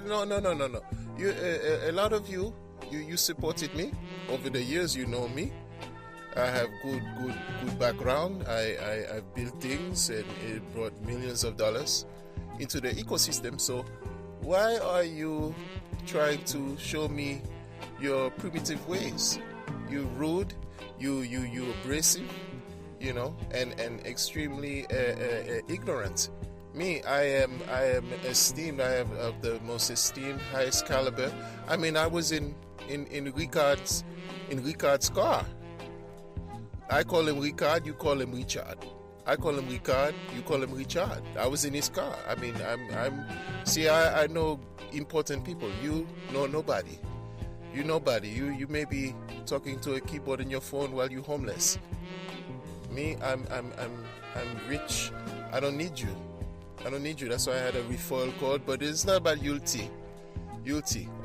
No. You, a lot of you supported me over the years. You know me. I have good background. I've built things, and it brought millions of dollars into the ecosystem. So why are you trying to show me your primitive ways? You rude, you abrasive, and extremely ignorant. Me, I am esteemed. I have the most esteemed, highest caliber. I mean, I was in Ricard's car. I call him Ricard, you call him Richard. I call him Ricard, you call him Richard. I was in his car. I mean, I know important people. You know nobody. You may be talking to a keyboard in your phone while you're homeless. Me, I'm rich. I don't need you. That's why I had a referral code. But it's not about Yulti.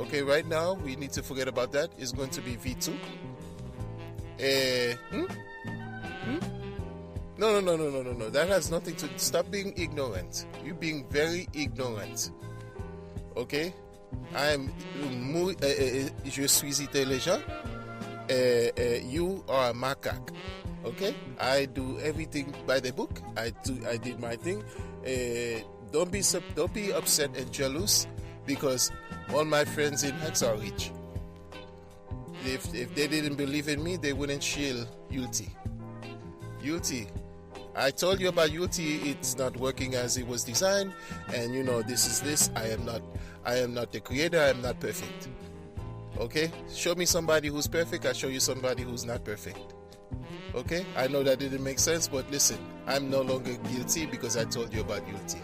Okay, right now we need to forget about that. It's going to be V2. No. That has nothing to. Stop being ignorant. You're being very ignorant. Okay? Je suis intelligent. You are a macaque. Okay? I do everything by the book. I did my thing. Don't be upset and jealous because all my friends in Hex are rich. If they didn't believe in me, they wouldn't shield Yulti. I told you about Yulti. It's not working as it was designed, and this is this. I am not the creator. I am not perfect. Okay? Show me somebody who's perfect. I'll show you somebody who's not perfect. Okay? I know that didn't make sense, but listen, I'm no longer guilty because I told you about Yulti.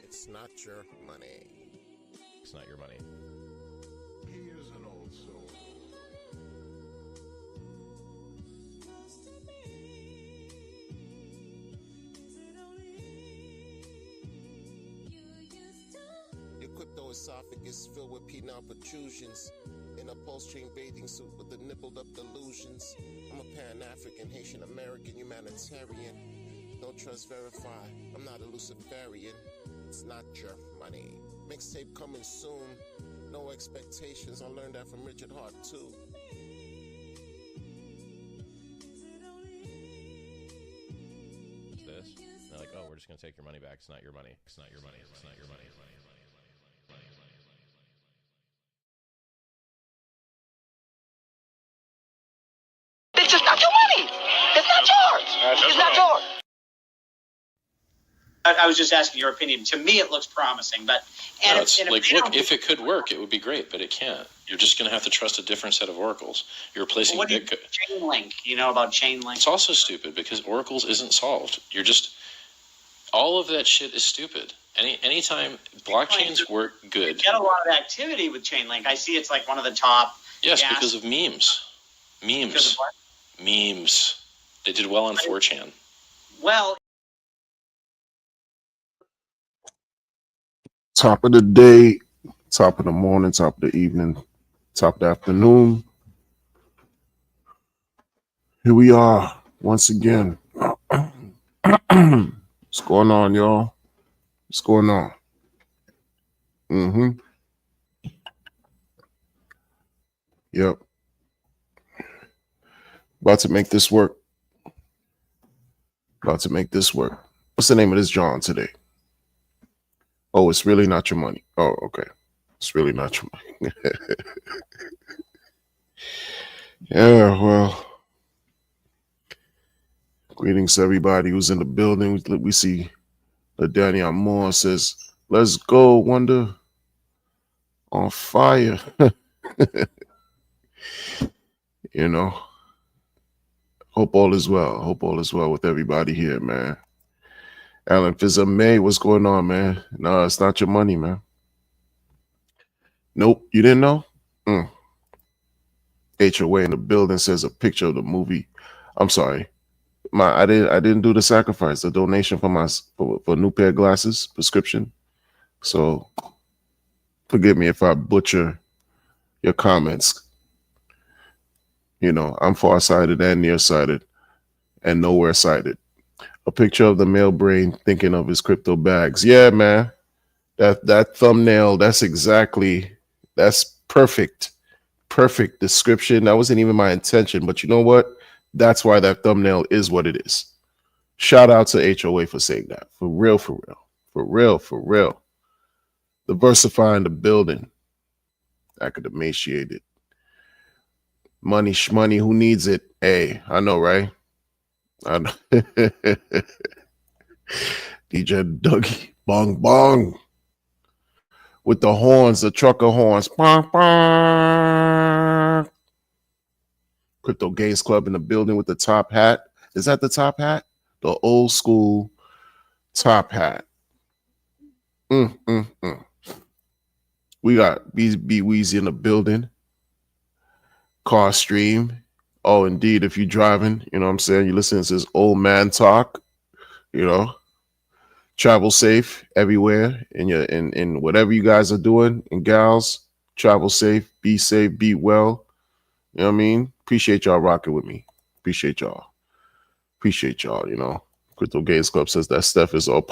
It's not your money. It's not your money. He is an old soul. Your cryptoesophagus filled with penile protrusions in a pulse-chain bathing suit with the nippled up delusions. I'm a Pan-African, Haitian American humanitarian. Don't trust, verify. I'm not a Luciferian. It's not your money. Mixtape coming soon. No expectations. I learned that from Richard Hart too. This? And they're like, oh, we're just gonna take your money back. It's not your money. It's not your money. It's not your money. It's just not your money. It's not yours. It's not yours. I was just asking your opinion. To me, it looks promising, but if it could work, it would be great, but it can't. You're just going to have to trust a different set of oracles. You're replacing Bitcoin. Chainlink? You know about Chainlink? It's also stupid because oracles isn't solved. All of that shit is stupid. Anytime blockchains work good. You get a lot of activity with Chainlink. I see it's like one of the top. Yes, because of memes. Because of what? Memes. They did well on 4chan. Well. Top of the day, top of the morning, top of the evening, top of the afternoon. Here we are once again. What's going on, y'all? What's going on? Yep. About to make this work. What's the name of this John today? Oh, it's really not your money. Oh, okay. It's really not your money. Yeah, well. Greetings to everybody who's in the building. We see Daniel Moore says, let's go, Wonder. On fire. Hope all is well with everybody here, man. Alan Fizza May, what's going on, man? No, it's not your money, man. Nope, you didn't know? HOA in the building says a picture of the movie. I'm sorry. I didn't do the sacrifice, the donation for a new pair of glasses, prescription. So Forgive me if I butcher your comments. You know, I'm farsighted and nearsighted and nowhere sighted. A picture of the male brain thinking of his crypto bags. Yeah, man. That thumbnail, that's perfect. Perfect description. That wasn't even my intention, but you know what? That's why that thumbnail is what it is. Shout out to HOA for saying that. For real, for real. For real, for real. Diversifying the building. I could emaciate it. Money, shmoney, who needs it? Hey, I know, right? I know. DJ Dougie, bong bong. With the horns, the trucker horns. Bong, bong. Crypto Gains Club in the building with the top hat. Is that the top hat? The old school top hat. We got B Weezy in the building. Car stream. Oh, indeed, if you're driving, you know what I'm saying? You listen to this old man talk, you know. Travel safe everywhere in whatever you guys are doing, and gals, travel safe, be well. You know what I mean? Appreciate y'all rocking with me. Appreciate y'all, you know. Crypto Gains Club says that Steph is up.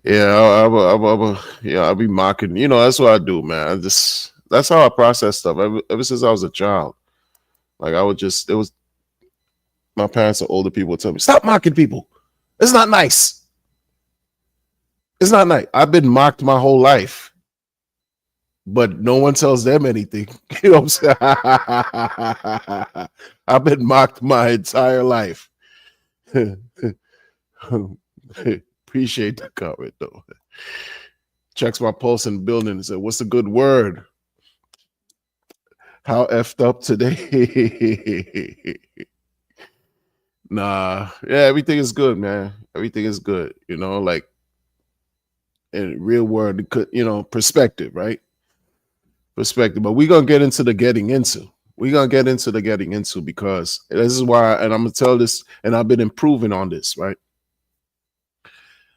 Yeah, I'll be mocking. You know, that's what I do, man. That's how I process stuff. Ever since I was a child, like my parents or older people would tell me, stop mocking people. It's not nice. It's not nice. I've been mocked my whole life, but no one tells them anything. You know what I'm saying? I've been mocked my entire life. Appreciate the comment though. Checks my pulse in the building and said, what's a good word? How effed up today? Nah, yeah, everything is good, man. Everything is good, you know, like in real world, you know, perspective, right? Perspective. But we're gonna get into the getting into. Because this is why, and I'm gonna tell this, and I've been improving on this, right?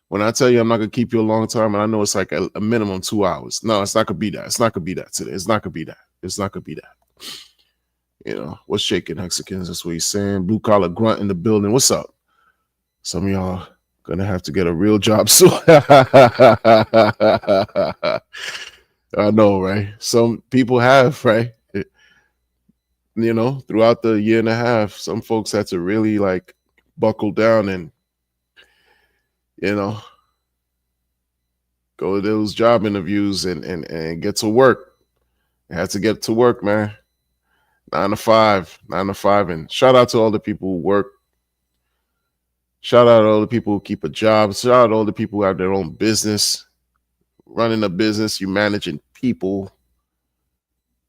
When I tell you I'm not gonna keep you a long time, and I know it's like a minimum 2 hours. No, it's not gonna be that. It's not gonna be that today. It's not gonna be that. You know, what's shaking, Hexicans? That's what he's saying. Blue collar grunt in the building. What's up? Some of y'all gonna have to get a real job soon. I know, right? Some people have, right? You know, throughout the year and a half, some folks had to really like buckle down and, you know, go to those job interviews and get to work. I had to get to work, man. 9 to 5. And shout out to all the people who work. Shout out to all the people who keep a job. Shout out to all the people who have their own business. Running a business, you managing people.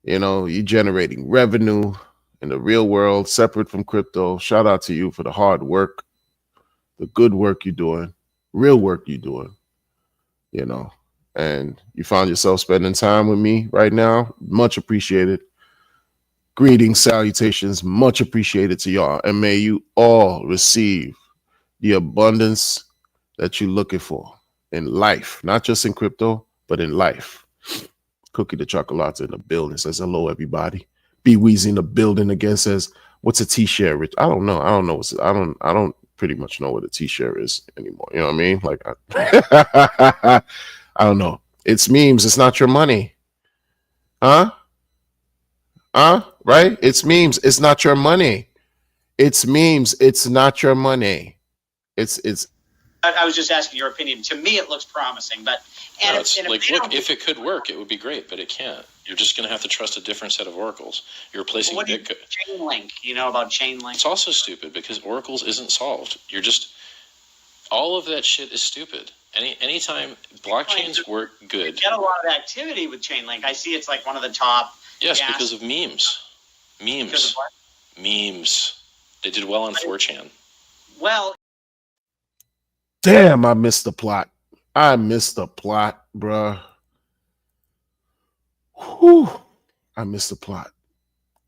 You know, you generating revenue in the real world, separate from crypto. Shout out to you for the hard work, the good work you're doing, real work you're doing, you know. And you found yourself spending time with me right now. Much appreciated. Greetings, salutations, much appreciated to y'all. And may you all receive the abundance that you're looking for in life, not just in crypto, but in life. Cookie the Chocolate in the building says, hello, everybody. B Weezy in the building again says, what's a T-share, Rich? I don't know. I don't pretty much know what a T-share is anymore. You know what I mean? Like, I don't know. It's memes. It's not your money. Huh? Right? It's memes. It's not your money. It's memes. It's not your money. It's. I was just asking your opinion. To me, it looks promising, but if it could work, it would be great, but it can't. You're just going to have to trust a different set of oracles. You're replacing Bitcoin. Chainlink. You know about Chainlink? It's also stupid because oracles isn't solved. All of that shit is stupid. Anytime blockchains work good. You get a lot of activity with Chainlink. I see it's like one of the top. Yes, because of memes. Because of what? Memes. They did well on 4chan. Well. Damn, I missed the plot, bruh. Whew. I missed the plot.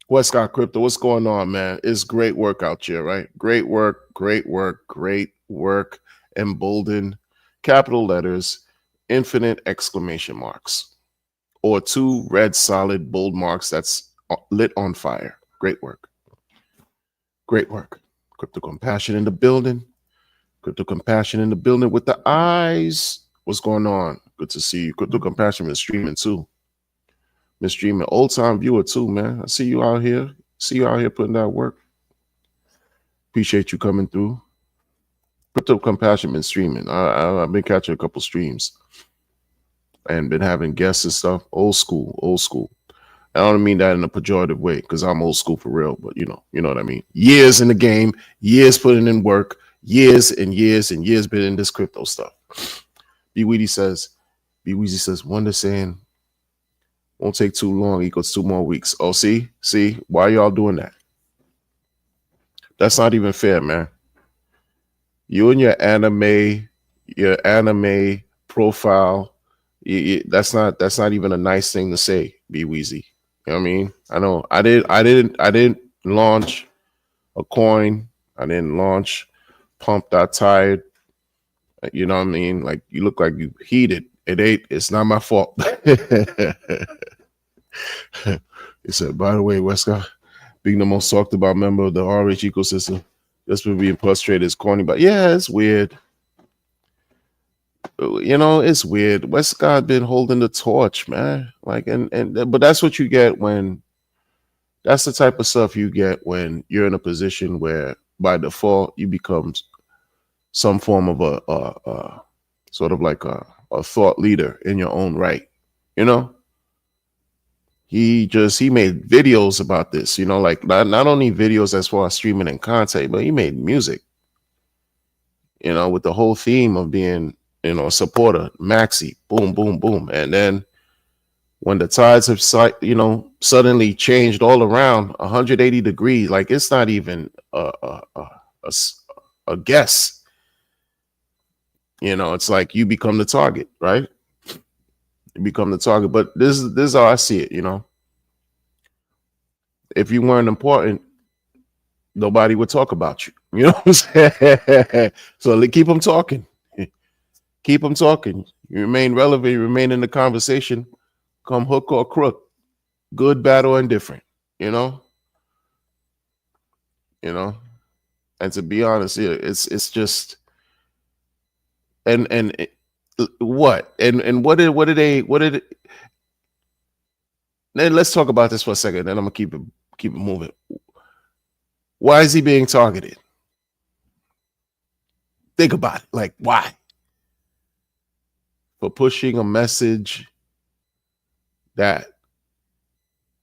Westcott Crypto, what's going on, man? It's great work out here, right? Great work. Emboldened, capital letters, infinite exclamation marks, or 2 red solid bold marks that's lit on fire. Great work. Great work. Crypto Compassion in the building. Crypto Compassion in the building with the eyes. What's going on? Good to see you. Crypto Compassion been streaming too. Been streaming. Old time viewer too, man. I see you out here. See you out here putting that work. Appreciate you coming through. Crypto Compassion been streaming. I've been catching a couple streams and been having guests and stuff. Old school, old school. I don't mean that in a pejorative way because I'm old school for real, but you know what I mean. Years in the game, years putting in work, years and years and years been in this crypto stuff. B Weezy says, Wonder saying won't take too long equals 2 more weeks. Oh, see, why y'all doing that? That's not even fair, man. You and your anime profile, that's not even a nice thing to say, B Weezy. You know what I mean? I know I didn't launch a coin. I didn't launch Pump.tired. You know what I mean? Like, you look like you heated. It's not my fault. He said, by the way, Westcott, being the most talked about member of the RH ecosystem, just for being frustrated is corny, but yeah, it's weird. You know, it's weird. Westcott been holding the torch, man. Like, but that's what you get when, that's the type of stuff you get when you're in a position where by default you become some form of a sort of like a thought leader in your own right. You know, he made videos about this, you know, like not only videos as far as streaming and content, but he made music, you know, with the whole theme of being, you know, a supporter, Maxi, boom, boom, boom. And then when the tides have, you know, suddenly changed all around 180 degrees, like it's not even a guess. You know, it's like you become the target, right? You become the target. But this is how I see it, you know. If you weren't important, nobody would talk about you. You know what I'm saying? So keep them talking. Keep them talking. You remain relevant. You remain in the conversation. Come hook or crook. Good, bad, or indifferent. You know? You know? And to be honest, it's just... And what did then let's talk about this for a second, then I'm gonna keep it moving. Why is he being targeted? Think about it. Like, why? For pushing a message that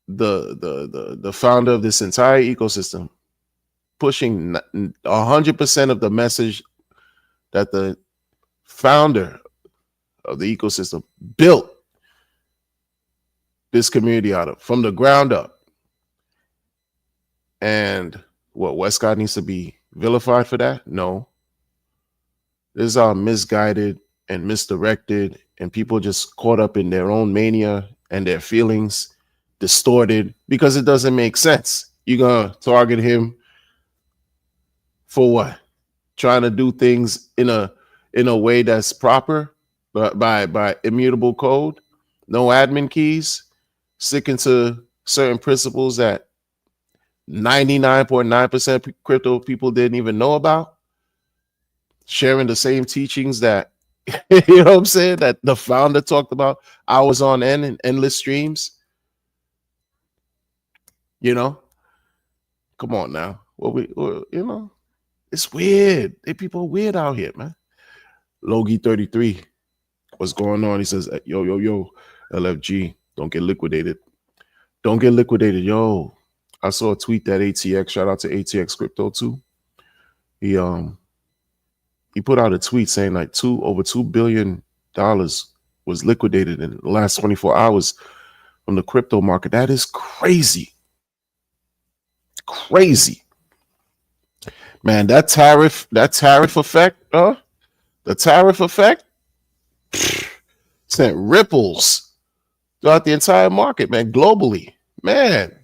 the founder of this entire ecosystem, pushing 100% of the message that the founder of the ecosystem built this community out of from the ground up. And what, Westcott needs to be vilified for that? No. This is all misguided and misdirected, and people just caught up in their own mania and their feelings distorted because it doesn't make sense. You're gonna target him for what? Trying to do things in a way that's proper, but by immutable code, no admin keys, sticking to certain principles that 99.9% crypto people didn't even know about, sharing the same teachings that you know what I'm saying, that the founder talked about hours on end and endless streams. You know, come on now. You know, it's weird. People are weird out here, man. Logie 33, what's going on? He says, yo, LFG, don't get liquidated. Don't get liquidated, yo. I saw a tweet that ATX, shout out to ATX Crypto too. He put out a tweet saying like over $2 billion was liquidated in the last 24 hours from the crypto market. That is crazy. Crazy. Man, that tariff effect, the tariff effect sent ripples throughout the entire market, man, globally. Man,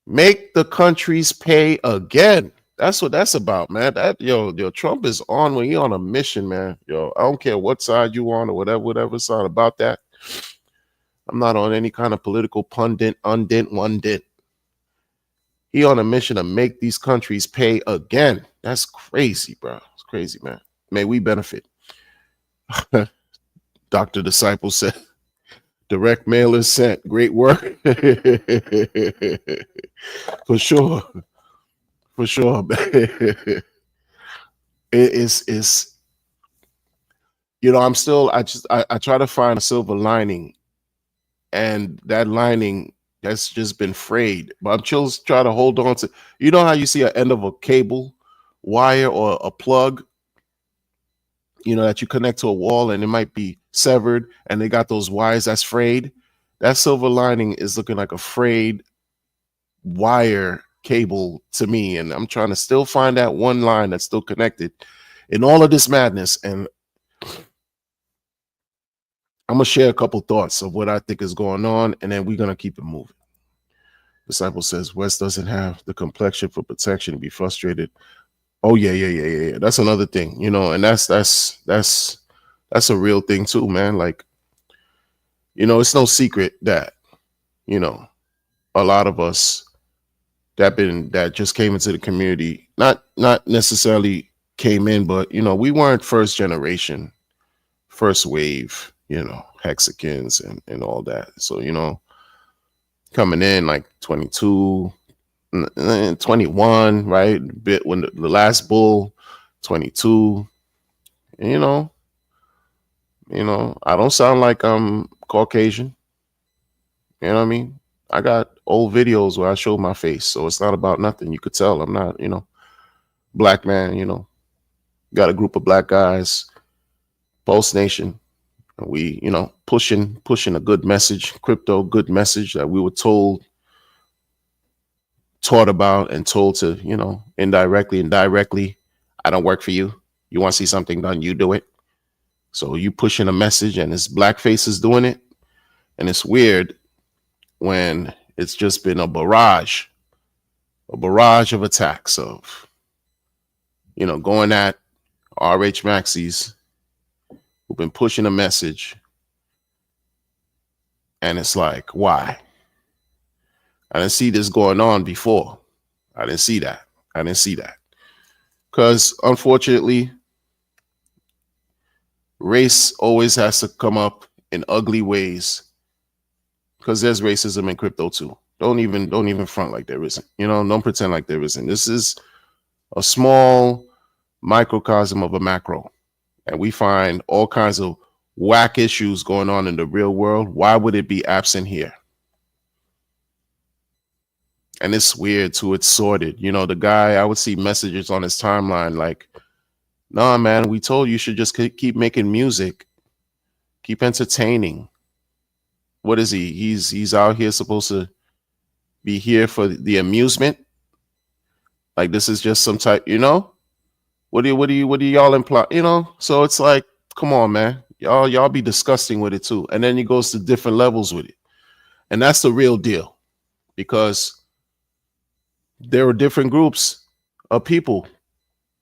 make the countries pay again. That's what that's about, man. That yo, Trump is on when he on a mission, man. Yo, I don't care what side you on or whatever side about that. I'm not on any kind of political pundit, undent, one dent. He on a mission to make these countries pay again. That's crazy, bro. It's crazy, man. May we benefit. Dr. Disciple said, direct mail is sent. Great work. For sure. For sure, man. It's you know, I try to find a silver lining, and that lining that's just been frayed. But I'm just trying to hold on to, you know how you see an end of a cable wire or a plug, you know, that you connect to a wall and it might be severed and they got those wires that's frayed. That silver lining is looking like a frayed wire cable to me, and I'm trying to still find that one line that's still connected in all of this madness. And I'm gonna share a couple thoughts of what I think is going on, and then we're gonna keep it moving. Disciple says West doesn't have the complexion for protection to be frustrated. Oh yeah. That's another thing, you know, and that's a real thing too, man. Like, you know, it's no secret that, you know, a lot of us that just came into the community, not necessarily came in, but you know, we weren't first generation, first wave, you know, Hexicans and all that. So, you know, coming in like 22, 21, right? Bit when the last bull, 22, and, you know, I don't sound like I'm Caucasian. You know what I mean? I got old videos where I show my face, so it's not about nothing. You could tell I'm not, you know, black man, you know. Got a group of black guys, Pulse Nation. And we, you know, pushing a good message, crypto, good message that we were taught about and told to, you know, indirectly, I don't work for you. You want to see something done, you do it. So you pushing a message and it's black faces doing it. And it's weird when it's just been a barrage of attacks of, you know, going at RH Maxis who've been pushing a message. And it's like, why? I didn't see this going on before. I didn't see that. Because unfortunately, race always has to come up in ugly ways. Because there's racism in crypto too. Don't even front like there isn't. You know, don't pretend like there isn't. This is a small microcosm of a macro. And we find all kinds of whack issues going on in the real world. Why would it be absent here? And it's weird too. It's sorted. You know, the guy, I would see messages on his timeline like, nah, man, we told you should just keep making music. Keep entertaining. What is he? He's out here supposed to be here for the amusement. Like this is just some type, you know? What do y'all imply? You know? So it's like, come on, man. Y'all be disgusting with it too. And then he goes to different levels with it. And that's the real deal. Because there were different groups of people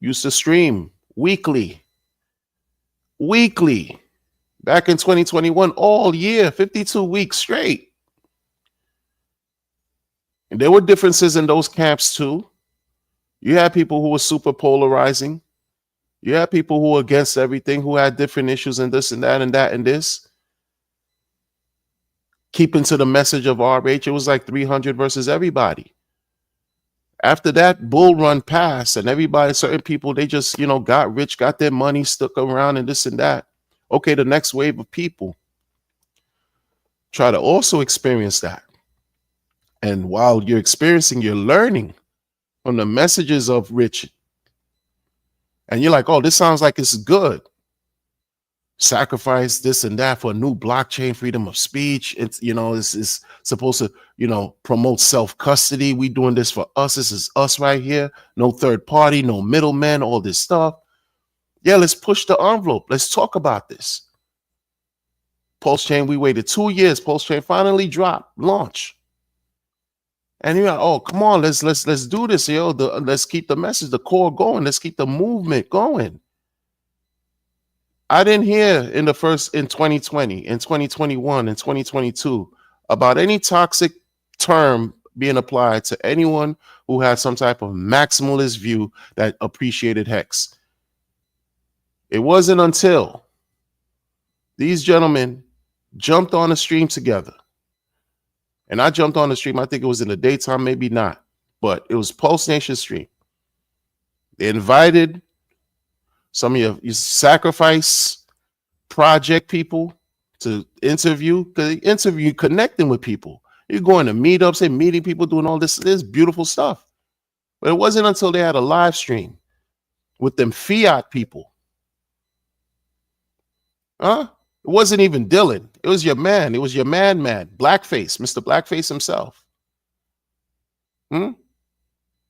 used to stream weekly. Back in 2021, all year, 52 weeks straight. And there were differences in those camps too. You had people who were super polarizing. You had people who were against everything, who had different issues and this and that and that and this. Keeping to the message of RH, it was like 300 versus everybody. After that bull run passed and everybody, certain people, they just, you know, got rich, got their money, stuck around and this and that. Okay, the next wave of people try to also experience that. And while you're experiencing, you're learning from the messages of Rich. And you're like, oh, this sounds like it's good. Sacrifice this and that for a new blockchain, freedom of speech. It's, you know, it's supposed to, you know, promote self-custody. We doing this for us. This is us right here. No third party, no middleman, all this stuff. Yeah, let's push the envelope. Let's talk about this. Pulse Chain, we waited 2 years. Pulse Chain finally dropped, launch. And you're like, oh, come on, let's do this, yo. Let's keep the message, the core going. Let's keep the movement going. I didn't hear in 2020, in 2021, in 2022 about any toxic term being applied to anyone who had some type of maximalist view that appreciated Hex. It wasn't until these gentlemen jumped on the stream together. And I jumped on the stream, I think it was in the daytime, maybe not, but it was Pulse Nation stream. They invited some of your sacrifice project people to interview, because interview connecting with people. You're going to meetups and meeting people, doing all this beautiful stuff. But it wasn't until they had a live stream with them fiat people. It wasn't even Dylan. It was your man. It was your man, Blackface, Mr. Blackface himself.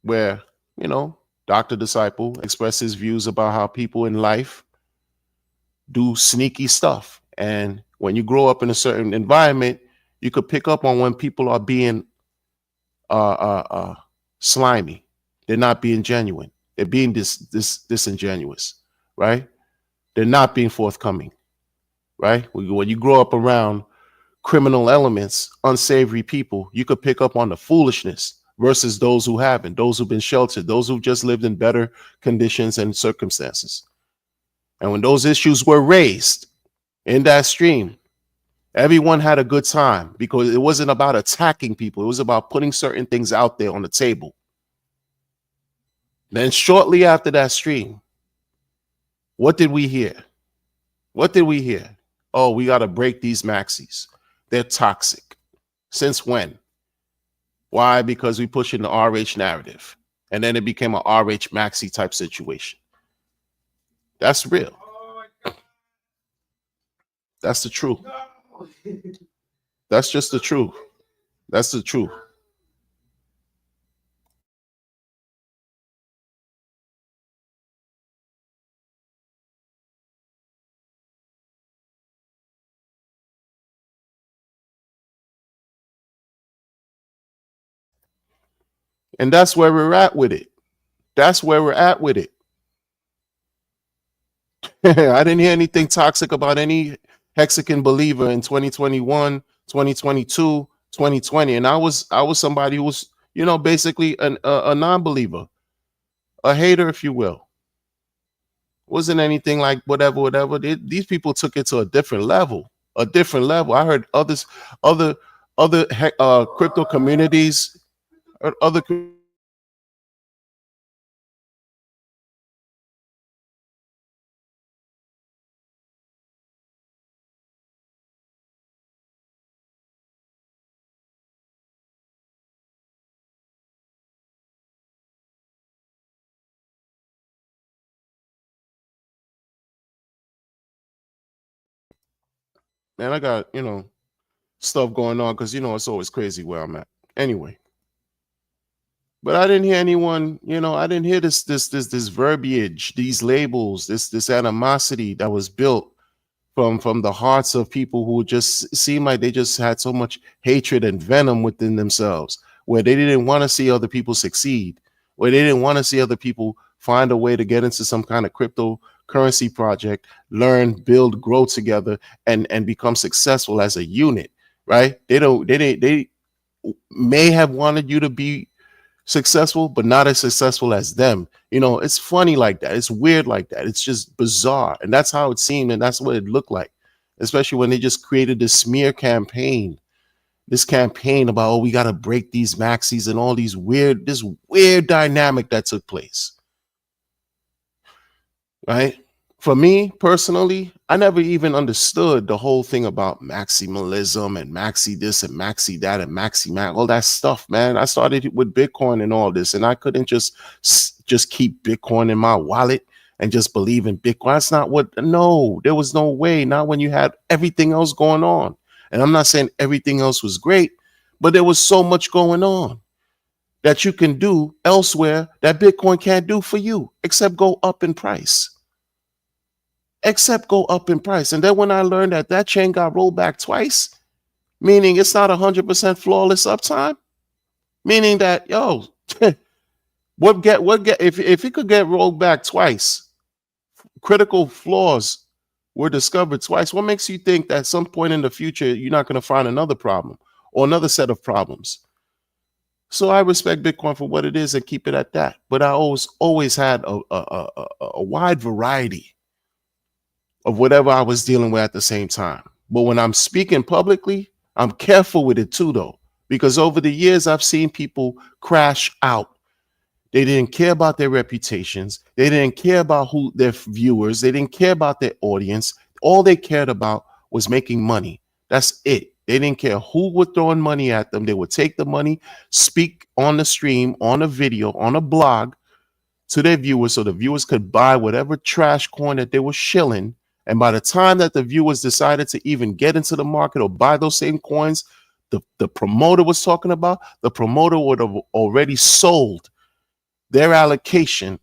Where, Dr. Disciple expressed his views about how people in life do sneaky stuff. And when you grow up in a certain environment, you could pick up on when people are being slimy. They're not being genuine. They're being disingenuous, right? They're not being forthcoming, right? When you grow up around criminal elements, unsavory people, you could pick up on the foolishness versus those who haven't, those who've been sheltered, those who've just lived in better conditions and circumstances. And when those issues were raised in that stream, everyone had a good time because it wasn't about attacking people. It was about putting certain things out there on the table. Then shortly after that stream, what did we hear? What did we hear? Oh, we got to break these maxis. They're toxic. Since when? Why? Because we push in the RH narrative. And then it became an RH maxi type situation. That's real. That's the truth. That's just the truth. That's the truth. And that's where we're at with it. That's where we're at with it. I didn't hear anything toxic about any Hexican believer in 2021, 2022, 2020. And I was somebody who was, basically a non-believer, a hater, if you will. Wasn't anything like whatever. These people took it to a different level. I heard other crypto communities, other. Man, I got, stuff going on because, it's always crazy where I'm at. Anyway. But I didn't hear anyone, I didn't hear this verbiage, these labels, this animosity that was built from the hearts of people who just seemed like they just had so much hatred and venom within themselves, where they didn't want to see other people succeed, where they didn't want to see other people find a way to get into some kind of cryptocurrency project, learn, build, grow together, and become successful as a unit, right? They may have wanted you to be successful, but not as successful as them. It's funny like that. It's weird like that. It's just bizarre. And that's how it seemed. And that's what it looked like, especially when they just created this smear campaign, this campaign about, oh, we got to break these maxis and all this weird dynamic that took place. Right. For me personally, I never even understood the whole thing about maximalism and maxi this and maxi that and maxi max, all that stuff, man. I started with Bitcoin and all this, and I couldn't just keep Bitcoin in my wallet and just believe in Bitcoin. That's not no, there was no way. Not when you had everything else going on. And I'm not saying everything else was great, but there was so much going on that you can do elsewhere that Bitcoin can't do for you, except go up in price. And then when I learned that chain got rolled back twice, meaning it's not 100% flawless uptime, Meaning that, yo, what get if it could get rolled back twice, critical flaws were discovered twice. What makes you think that at some point in the future you're not going to find another problem or another set of problems? So I respect Bitcoin for what it is and keep it at that. But I always had a wide variety of whatever I was dealing with at the same time. But when I'm speaking publicly, I'm careful with it too, though, because over the years I've seen people crash out. They didn't care about their reputations. They didn't care about who their viewers. They didn't care about their audience. All they cared about was making money. That's it. They didn't care who was throwing money at them. They would take the money, speak on the stream, on a video, on a blog to their viewers so the viewers could buy whatever trash coin that they were shilling. And by the time that the viewers decided to even get into the market or buy those same coins, the promoter was talking about, the promoter would have already sold their allocation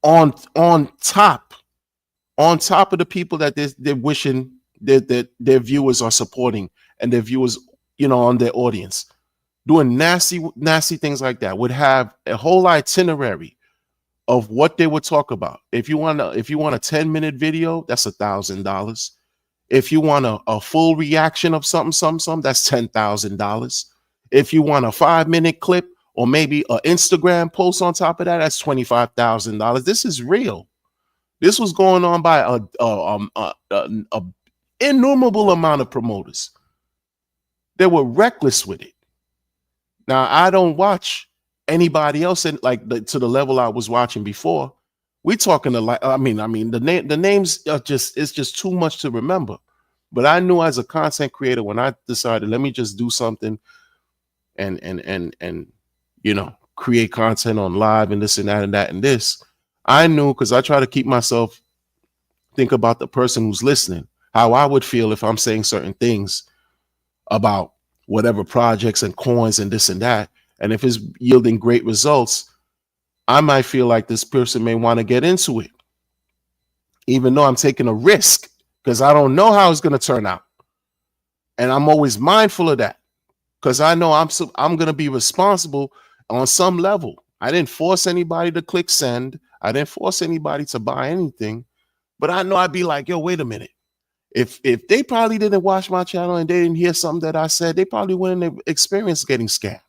on top of the people that they're wishing that their viewers are supporting and their viewers, on their audience, doing nasty things like that. Would have a whole itinerary of what they would talk about. If you want a 10-minute video, that's $1,000. If you want a full reaction of something, that's $10,000. If you want a 5-minute clip or maybe an Instagram post on top of that, that's $25,000. This is real. This was going on by a innumerable amount of promoters. They were reckless with it. Now, I don't watch anybody else to the level I was watching before. We talking the names are it's just too much to remember. But I knew as a content creator when I decided, let me just do something and create content on live and this and that and that and this. I knew, because I try to keep myself think about the person who's listening, how I would feel if I'm saying certain things about whatever projects and coins and this and that. And if it's yielding great results, I might feel like this person may want to get into it, even though I'm taking a risk because I don't know how it's going to turn out. And I'm always mindful of that because I know I'm going to be responsible on some level. I didn't force anybody to click send. I didn't force anybody to buy anything, but I know I'd be like, yo, wait a minute. If they probably didn't watch my channel and they didn't hear something that I said, they probably wouldn't experience getting scammed.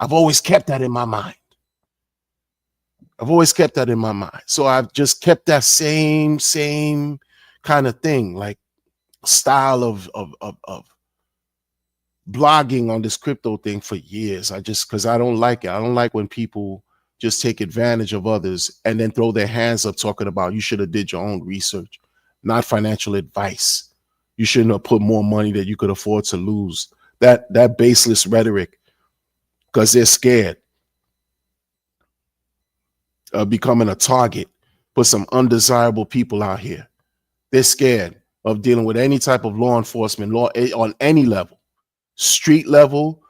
I've always kept that in my mind. So I've just kept that same kind of thing, like style of blogging on this crypto thing for years. Because I don't like it. I don't like when people just take advantage of others and then throw their hands up talking about you should have did your own research, not financial advice. You shouldn't have put more money that you could afford to lose. That baseless rhetoric, because they're scared of becoming a target for some undesirable people out here. They're scared of dealing with any type of law enforcement, law on any level, street level,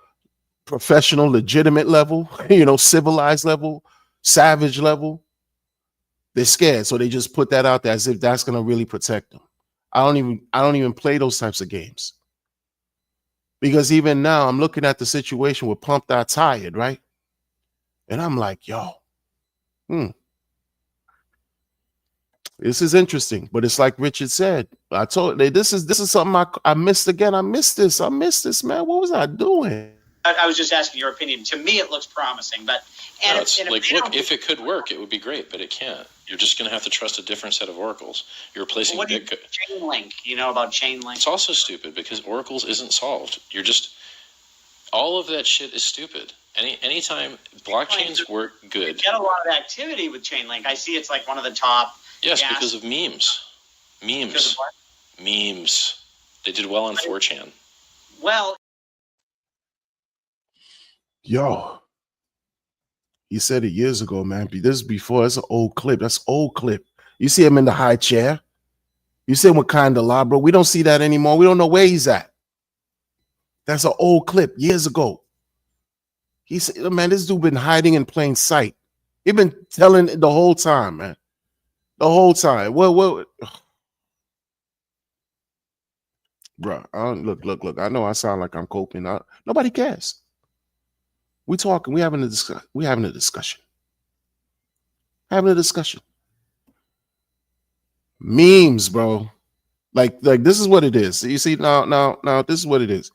professional, legitimate level, civilized level, savage level. They're scared. So they just put that out there as if that's going to really protect them. I don't even play those types of games. Because even now I'm looking at the situation with Pumped Not Tired, right? And I'm like, yo, this is interesting. But it's like Richard said, I told you, this is something I missed again. I missed this, man. What was I doing? I was just asking your opinion. To me, it looks promising, but if it could work, it would be great, but it can't. You're just going to have to trust a different set of oracles. You're replacing Bitcoin. Chainlink? You know about Chainlink? It's also stupid because oracles isn't solved. All of that shit is stupid. Anytime blockchains work good. You get a lot of activity with Chainlink. I see it's like one of the top. Yes, because of memes. Because of what? Memes. They did well on 4chan. Well, yo, he said it years ago, man. This is before. It's an old clip. That's old clip. You see him in the high chair. You see him with Candelabra. We don't see that anymore. We don't know where he's at. That's an old clip years ago. He said, man, this dude been hiding in plain sight. He been telling the whole time, man. The whole time. Well, bro. Look. I know I sound like I'm coping. Nobody cares. We talking. We having a discussion. We having a discussion. Having a discussion. Memes, bro. Like this is what it is. You see now. This is what it is.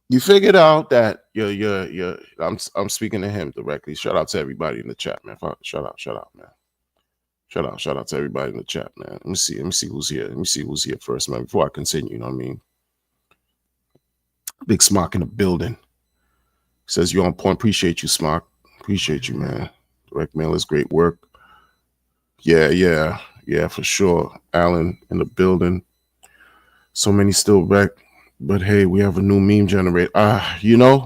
You figured out that you're. I'm speaking to him directly. Shout out to everybody in the chat, man. Shout out, man. Shout out to everybody in the chat, man. Let me see who's here. Let me see who's here first, man. Before I continue, you know what I mean? Big Smock in the building. Says you're on point. Appreciate you, Smock. Appreciate you, man. Direct mail is great work. Yeah, for sure. Alan in the building. So many still wrecked. But hey, we have a new meme generator.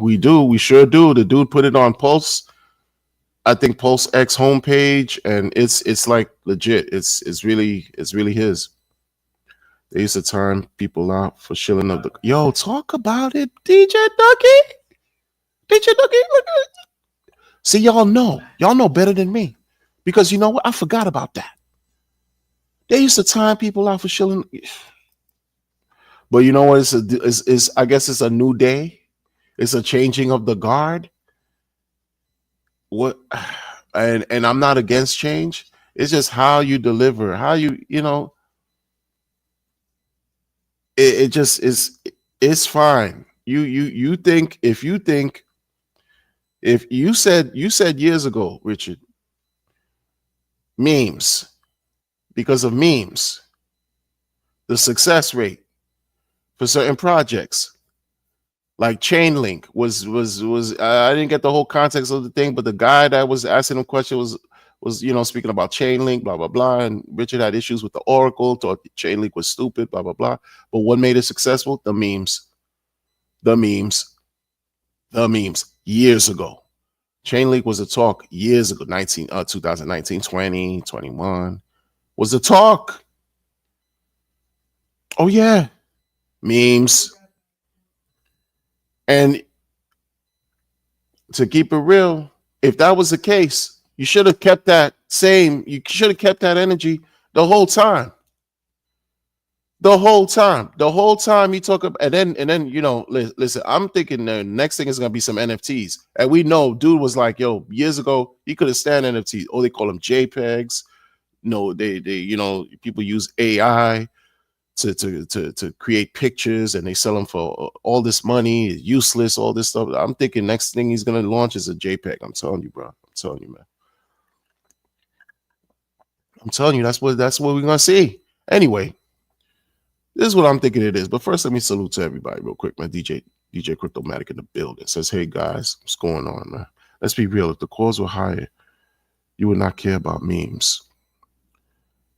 We do. We sure do. The dude put it on Pulse. I think Pulse X homepage, and it's like legit. It's really his. They used to time people out for shilling of the. Yo, talk about it, DJ Ducky. Look at it. See, y'all know better than me, because you know what? I forgot about that. They used to time people out for shilling. But you know what? I guess it's a new day. It's a changing of the guard. What? And I'm not against change. It's just how you deliver, how you know. It just is. It's fine. You think if you said years ago, Richard, memes, because of memes, the success rate for certain projects like Chainlink was I didn't get the whole context of the thing, but the guy that was asking him questions was speaking about Chainlink, blah blah blah, and Richard had issues with the Oracle, thought Chainlink was stupid, blah blah blah. But what made it successful? The memes years ago. Chainlink was a talk years ago, 2019, 20, 21 was a talk. Oh yeah. Memes. And to keep it real, if that was the case, you should have kept that energy the whole time. The whole time you talk about, and then listen, I'm thinking the next thing is gonna be some NFTs. And we know dude was like, yo, years ago, he could have stand NFTs. Oh, they call them JPEGs. No, they people use AI to create pictures, and they sell them for all this money, useless, all this stuff. I'm thinking next thing he's gonna launch is a JPEG. I'm telling you, bro. I'm telling you, man. I'm telling you, that's what we're gonna see. Anyway, this is what I'm thinking it is. But first, let me salute to everybody real quick, man. DJ Cryptomatic in the building says, hey guys, what's going on, man? Let's be real. If the cores were higher, you would not care about memes.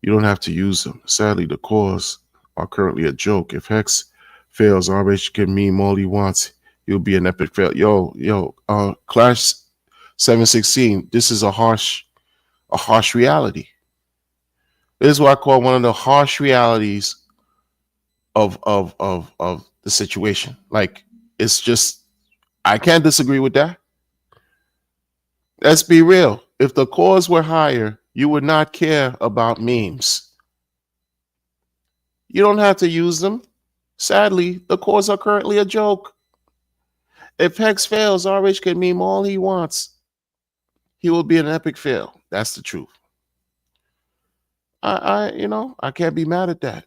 You don't have to use them. Sadly, the cores are currently a joke. If Hex fails, RH can meme all he wants. He'll be an epic fail. Yo, Clash 716. This is a harsh reality. This is what I call one of the harsh realities of the situation. Like, it's just, I can't disagree with that. Let's be real. If the cores were higher, you would not care about memes. You don't have to use them. Sadly, the cores are currently a joke. If Hex fails, RH can meme all he wants. He will be an epic fail. That's the truth. I can't be mad at that.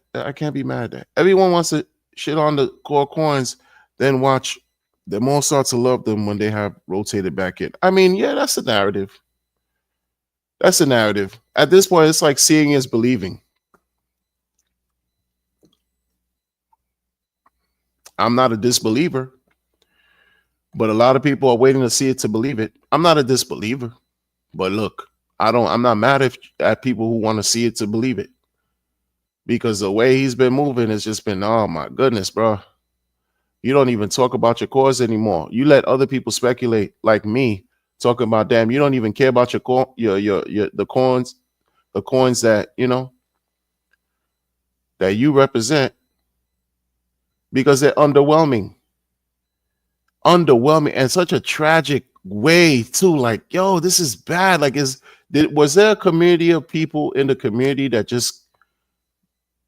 Everyone wants to shit on the core coins, then watch them all start to love them when they have rotated back in. I mean, yeah, that's the narrative. At this point, it's like seeing is believing. I'm not a disbeliever, but a lot of people are waiting to see it to believe it. I'm not a disbeliever, but look, I'm not mad at people who want to see it to believe it, because the way he's been moving has just been, oh my goodness, bro. You don't even talk about your cores anymore. You let other people speculate, like me, talking about, damn, you don't even care about the coins that that you represent, because they're underwhelming and such a tragic way too. Like, yo, this is bad. Like, was there a community of people in the community that just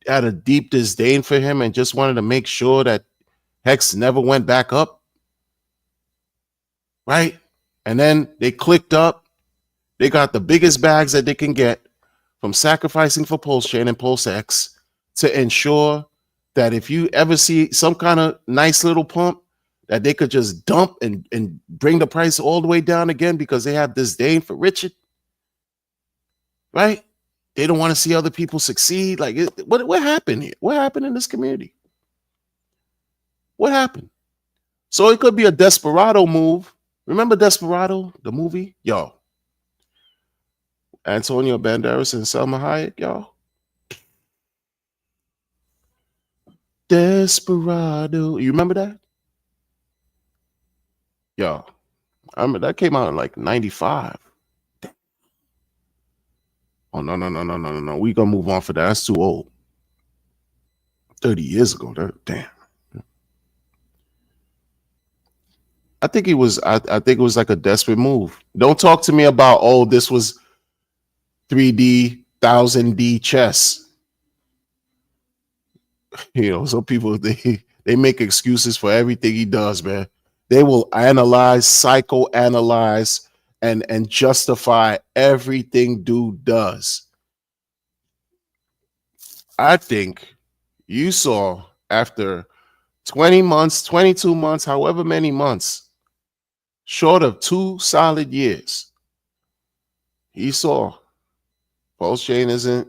had a deep disdain for him and just wanted to make sure that Hex never went back up? right? And then they clicked up. They got the biggest bags that they can get from sacrificing for Pulse Chain and Pulse X to ensure that if you ever see some kind of nice little pump, that they could just dump and bring the price all the way down again because they have disdain for Richard, right? They don't want to see other people succeed. Like, what happened here? What happened in this community? What happened? So it could be a Desperado move. Remember Desperado, the movie? Yo. Antonio Banderas and Selma Hayek, y'all. Desperado. You remember that? Yo. I remember that came out in like 95. Oh, no. We gonna move on for that. That's too old. 30 years ago. Damn. I think it was like a desperate move. Don't talk to me about, oh, this was 3D, 1000D chess. You know, some people they make excuses for everything he does, man. They will analyze, psychoanalyze, and justify everything dude does. I think you saw after 20 months, 22 months, however many months, short of 2 solid years, he saw Pulse Chain isn't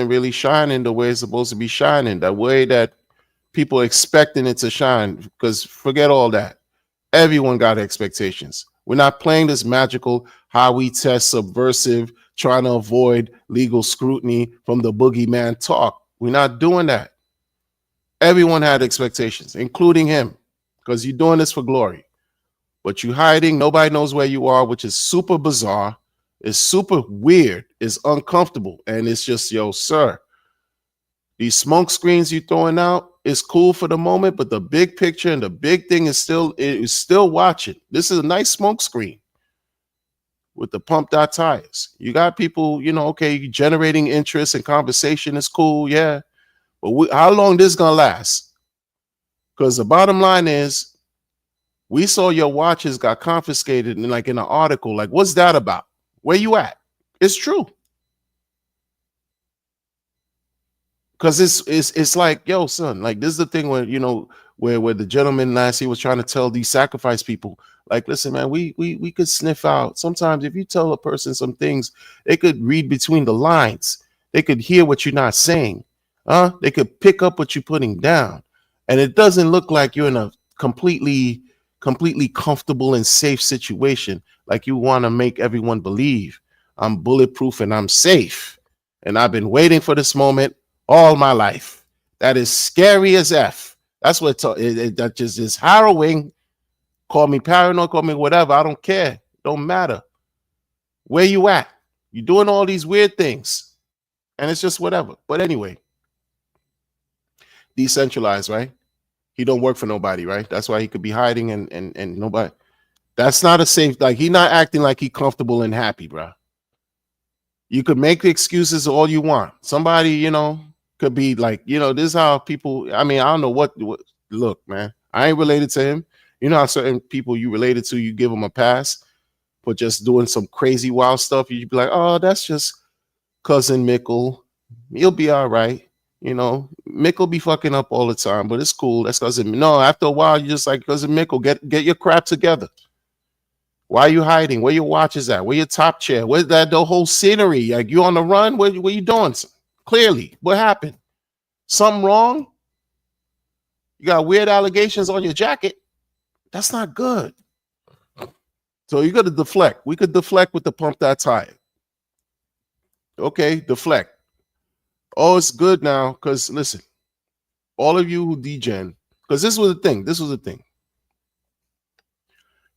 really shining the way it's supposed to be shining, the way that people expecting it to shine. Because forget all that. Everyone got expectations. We're not playing this magical, how we test subversive, trying to avoid legal scrutiny from the boogeyman talk. We're not doing that. Everyone had expectations, including him, because you're doing this for glory. But you hiding, nobody knows where you are, which is super bizarre. It's super weird. It's uncomfortable. And it's just, yo, sir, these smoke screens you throwing out is cool for the moment, but the big picture and the big thing is still watching. This is a nice smoke screen with the pumped out tires. You got people, you know, okay, generating interest and conversation is cool, yeah. But how long this gonna last? Because the bottom line is, we saw your watches got confiscated in an article. Like, what's that about? Where you at? It's true. Because it's like, yo, son, like, this is the thing where, you know, where the gentleman last, he was trying to tell these sacrifice people, like, listen, man, we could sniff out. Sometimes if you tell a person some things, they could read between the lines. They could hear what you're not saying. They could pick up what you're putting down. And it doesn't look like you're in a completely comfortable and safe situation, like you want to make everyone believe I'm bulletproof and I'm safe. And I've been waiting for this moment all my life. That is scary as F. That's what that just is harrowing. Call me paranoid, call me whatever. I don't care. Don't matter. Where you at? You're doing all these weird things. And it's just whatever. But anyway, decentralized, right? He don't work for nobody, right? That's why he could be hiding and nobody. That's not a safe, like, he not acting like he comfortable and happy, bro. You could make excuses all you want. Somebody, you know, could be like, you know, this is how people, I mean, I don't know what look, man, I ain't related to him. You know how certain people you related to, you give them a pass for just doing some crazy wild stuff. You'd be like, oh, that's just cousin Mickle. He'll be all right. You know, Mickle be fucking up all the time, but it's cool. That's cousin. No, after a while, you just like, cousin Mickle, get your crap together. Why are you hiding? Where your watch is at? Where your top chair? Where's that the whole scenery? Like, you on the run? What you doing? Clearly, what happened? Something wrong? You got weird allegations on your jacket. That's not good. So you got to deflect. We could deflect with the pump that tire. Okay, deflect. Oh, it's good now, because listen, all of you who degen, because this was the thing.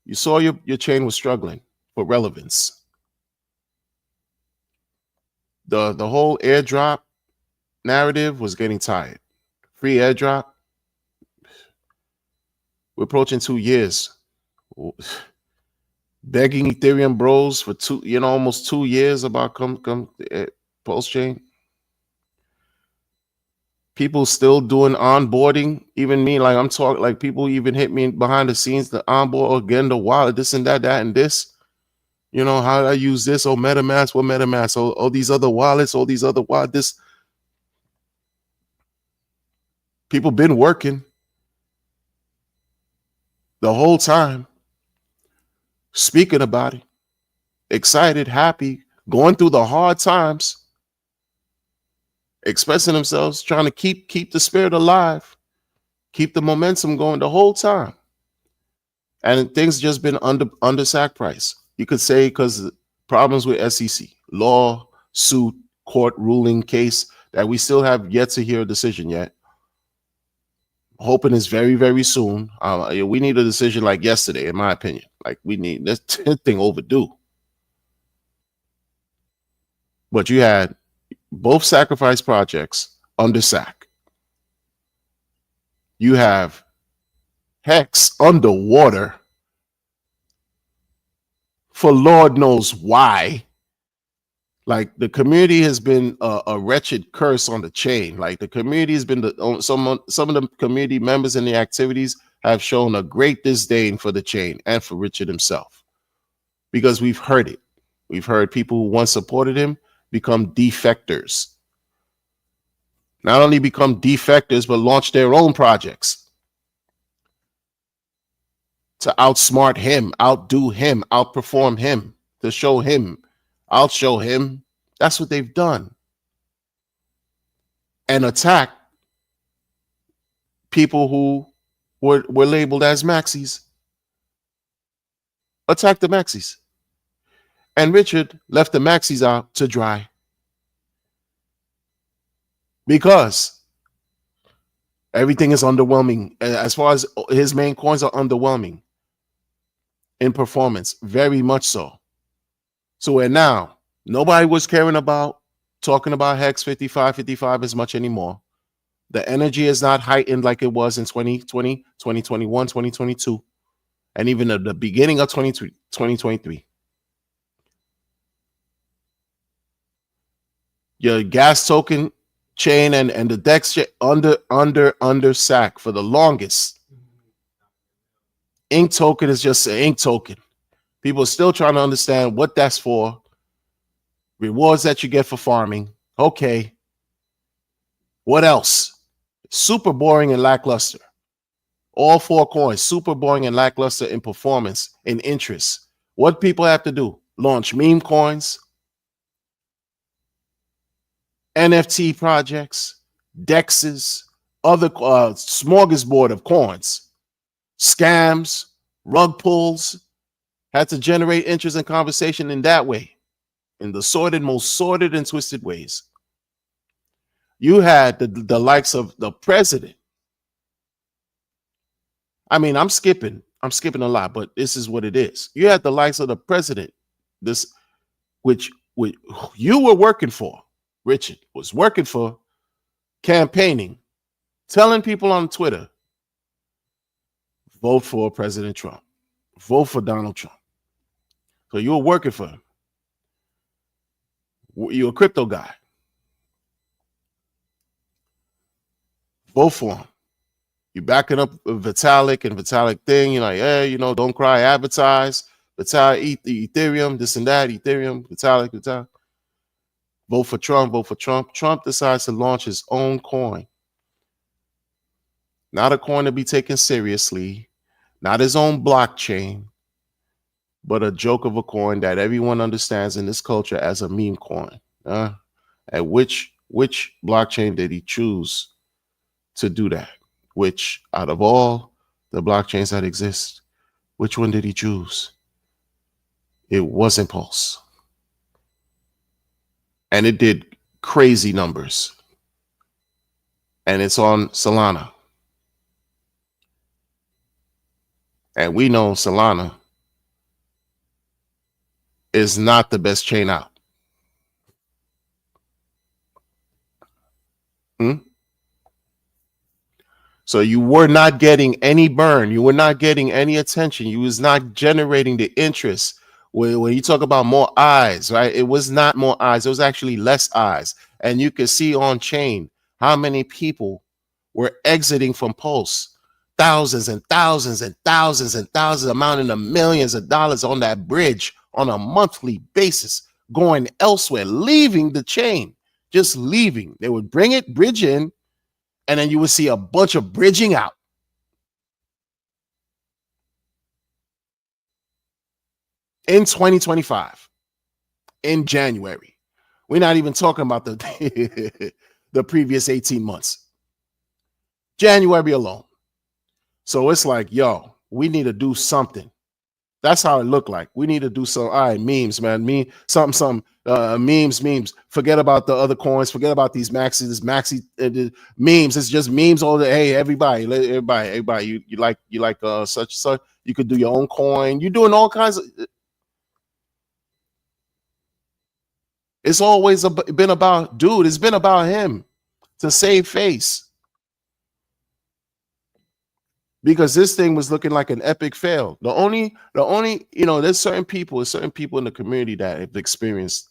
You saw your chain was struggling for relevance. The whole airdrop narrative was getting tired. Free airdrop. We're approaching 2 years. Begging Ethereum bros for almost 2 years about come Pulse Chain. People still doing onboarding. Even me, like I'm talking, like people even hit me behind the scenes, the onboard again, the wallet, this and that, and this. You know, how do I use this? Oh, MetaMask, what MetaMask? Oh, these other wallets, all these other wallets. This. People been working the whole time, speaking about it, excited, happy, going through the hard times, expressing themselves, trying to keep the spirit alive, keep the momentum going the whole time. And things just been under sack price. You could say because problems with SEC, law, suit, court ruling case that we still have yet to hear a decision yet. Hoping it's very, very soon. We need a decision like yesterday, in my opinion. Like we need this thing overdue. But you had both sacrifice projects under sack. You have Hex underwater for Lord knows why. Like the community has been a wretched curse on the chain. Like the community has been some of the community members and the activities have shown a great disdain for the chain and for Richard himself, because we've heard it. We've heard people who once supported him become defectors. Not only become defectors, but launch their own projects to outsmart him, outdo him, outperform him, to show him. I'll show him. That's what they've done. And attack people who were labeled as maxis. Attack the maxis. And Richard left the maxis out to dry. Because everything is underwhelming. As far as his main coins are underwhelming in performance, very much so. So where now nobody was caring about talking about Hex 55 as much anymore. The energy is not heightened like it was in 2020, 2021, 2022, and even at the beginning of 2023. Your gas token chain and the DEX under sack for the longest. Ink token is just an ink token. People are still trying to understand what that's for. Rewards that you get for farming. Okay. What else? Super boring and lackluster. All four coins, super boring and lackluster in performance, in interest. What people have to do? Launch meme coins, NFT projects, DEXs, other smorgasbord of coins, scams, rug pulls. Had to generate interest and conversation in that way, in the most sordid and twisted ways. You had the likes of the president. I mean, I'm skipping a lot, but this is what it is. You had the likes of the president, which you were working for. Richard was working for, campaigning, telling people on Twitter, vote for President Trump, vote for Donald Trump. So you were working for him. You're a crypto guy. Vote for him. You're backing up Vitalik and Vitalik thing. You're like, hey, don't cry, advertise. Vitalik, Ethereum, this and that, Ethereum, Vitalik. Vote for Trump, vote for Trump. Trump decides to launch his own coin. Not a coin to be taken seriously. Not his own blockchain. But a joke of a coin that everyone understands in this culture as a meme coin. At which blockchain did he choose to do that? Which, out of all the blockchains that exist, which one did he choose? It wasn't Pulse. And it did crazy numbers. And it's on Solana. And we know Solana is not the best chain out. So you were not getting any burn. You were not getting any attention. You was not generating the interest. When you talk about more eyes, right? It was not more eyes. It was actually less eyes. And you could see on chain how many people were exiting from Pulse? Thousands and thousands and thousands and thousands, amounting to millions of dollars on that bridge on a monthly basis, going elsewhere, leaving the chain, just leaving. They would bridge in, and then you would see a bunch of bridging out. In 2025, in January, we're not even talking about the previous 18 months. January alone. So it's like, yo, we need to do something. That's how it looked like. We need to do some, all right, memes, man. Memes. Forget about the other coins. Forget about these maxi memes. It's just memes all day. Hey, everybody, you like such. You could do your own coin. You're doing all kinds of. It's always been about, dude. It's been about him to save face. Because this thing was looking like an epic fail. The only, there's certain people in the community that have experienced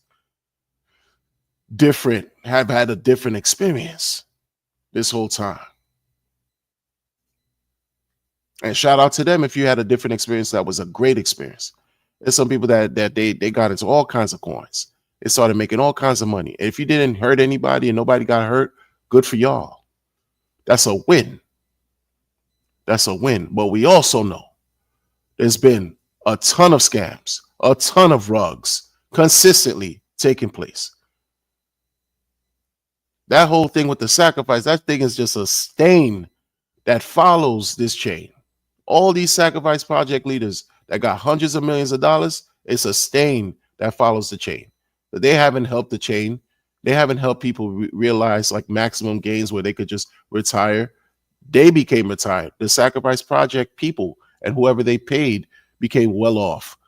have had a different experience this whole time. And shout out to them if you had a different experience. That was a great experience. There's some people that they got into all kinds of coins. They started making all kinds of money. And if you didn't hurt anybody and nobody got hurt, good for y'all. That's a win. That's a win. But we also know there's been a ton of scams, a ton of rugs consistently taking place. That whole thing with the sacrifice, that thing is just a stain that follows this chain. All these sacrifice project leaders that got hundreds of millions of dollars, it's a stain that follows the chain. But they haven't helped the chain. They haven't helped people realize like maximum gains where they could just retire. They became retired. The sacrifice project people and whoever they paid became well off,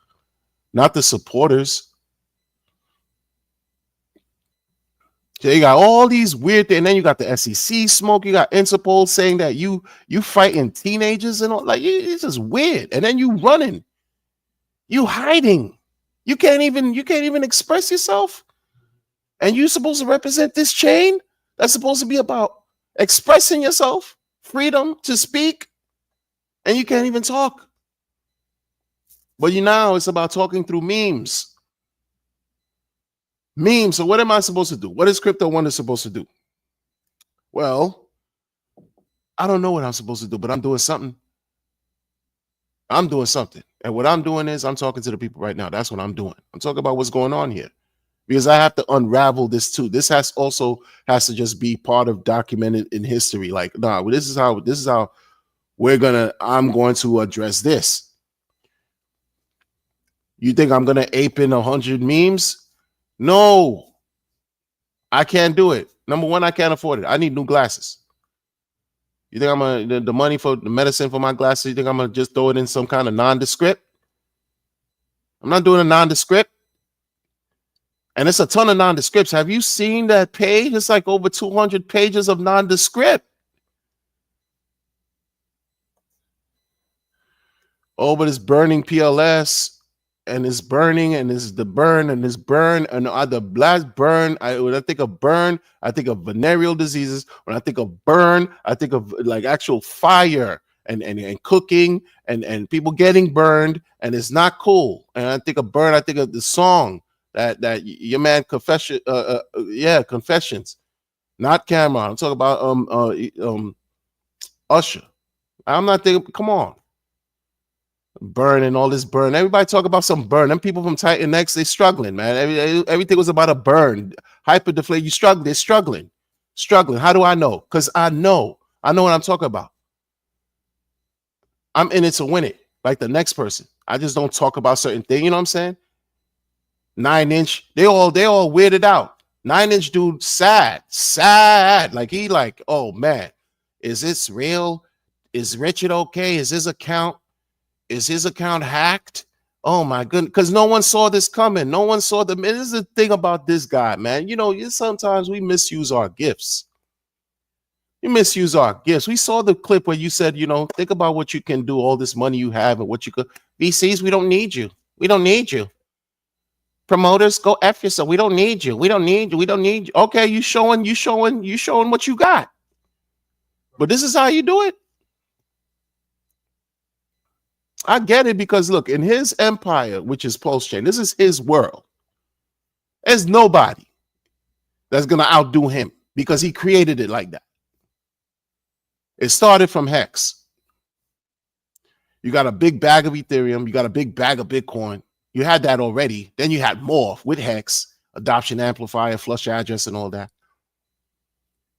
not the supporters. So you got all these weird things, and then you got the SEC smoke. You got Interpol saying that you fighting teenagers and all. Like, it's just weird. And then you running, you hiding. You can't even express yourself. And you supposed to represent this chain that's supposed to be about expressing yourself, freedom to speak, and you can't even talk. But now it's about talking through memes. Memes. So what am I supposed to do? What is Crypto Wonder supposed to do? Well, I don't know what I'm supposed to do, but I'm doing something. I'm doing something. And what I'm doing is I'm talking to the people right now. That's what I'm doing. I'm talking about what's going on here. Because I have to unravel this too. This has to just be part of documented in history. Like, nah, this is how I'm going to address this. You think I'm gonna ape in 100 memes? No, I can't do it. Number one, I can't afford it. I need new glasses. You think the money for the medicine for my glasses, you think I'm gonna just throw it in some kind of nondescript? I'm not doing a nondescript. And it's a ton of nondescripts. Have you seen that page? It's like over 200 pages of nondescript. Oh, but it's burning PLS. And it's burning, and it's the burn, and it's burn, and the blast burn. When I think of burn, I think of venereal diseases. When I think of burn, I think of like actual fire and cooking and people getting burned, and it's not cool. And I think of burn, I think of the song that your man Confessions, not Cameron. I'm talking about Usher. I'm not thinking. Come on. Burn and all this burn. Everybody talk about some burn. Them people from Titan X, they struggling, man. Everything was about a burn. Hyperdeflate, you struggle. They're struggling. How do I know? Because I know what I'm talking about. I'm in it to win it, like the next person. I just don't talk about certain things. You know what I'm saying? 9 Inch, they all weirded out. 9 Inch dude, sad. Like he like, oh man, is this real? Is Richard okay? Is his account hacked? Oh my goodness, because no one saw this coming. No one saw the. This is the thing about this guy, man. Sometimes we misuse our gifts. We saw the clip where you said, think about what you can do, all this money you have, and what you could. VCs, we don't need you. Promoters, go F yourself. We don't need you. We don't need you. We don't need you. Okay, you showing what you got. But this is how you do it. I get it because look, in his empire, which is Pulse Chain, this is his world. There's nobody that's gonna outdo him because he created it like that. It started from Hex. You got a big bag of Ethereum, you got a big bag of Bitcoin. You had that already. Then you had Morph with Hex, adoption amplifier, flush address, and all that.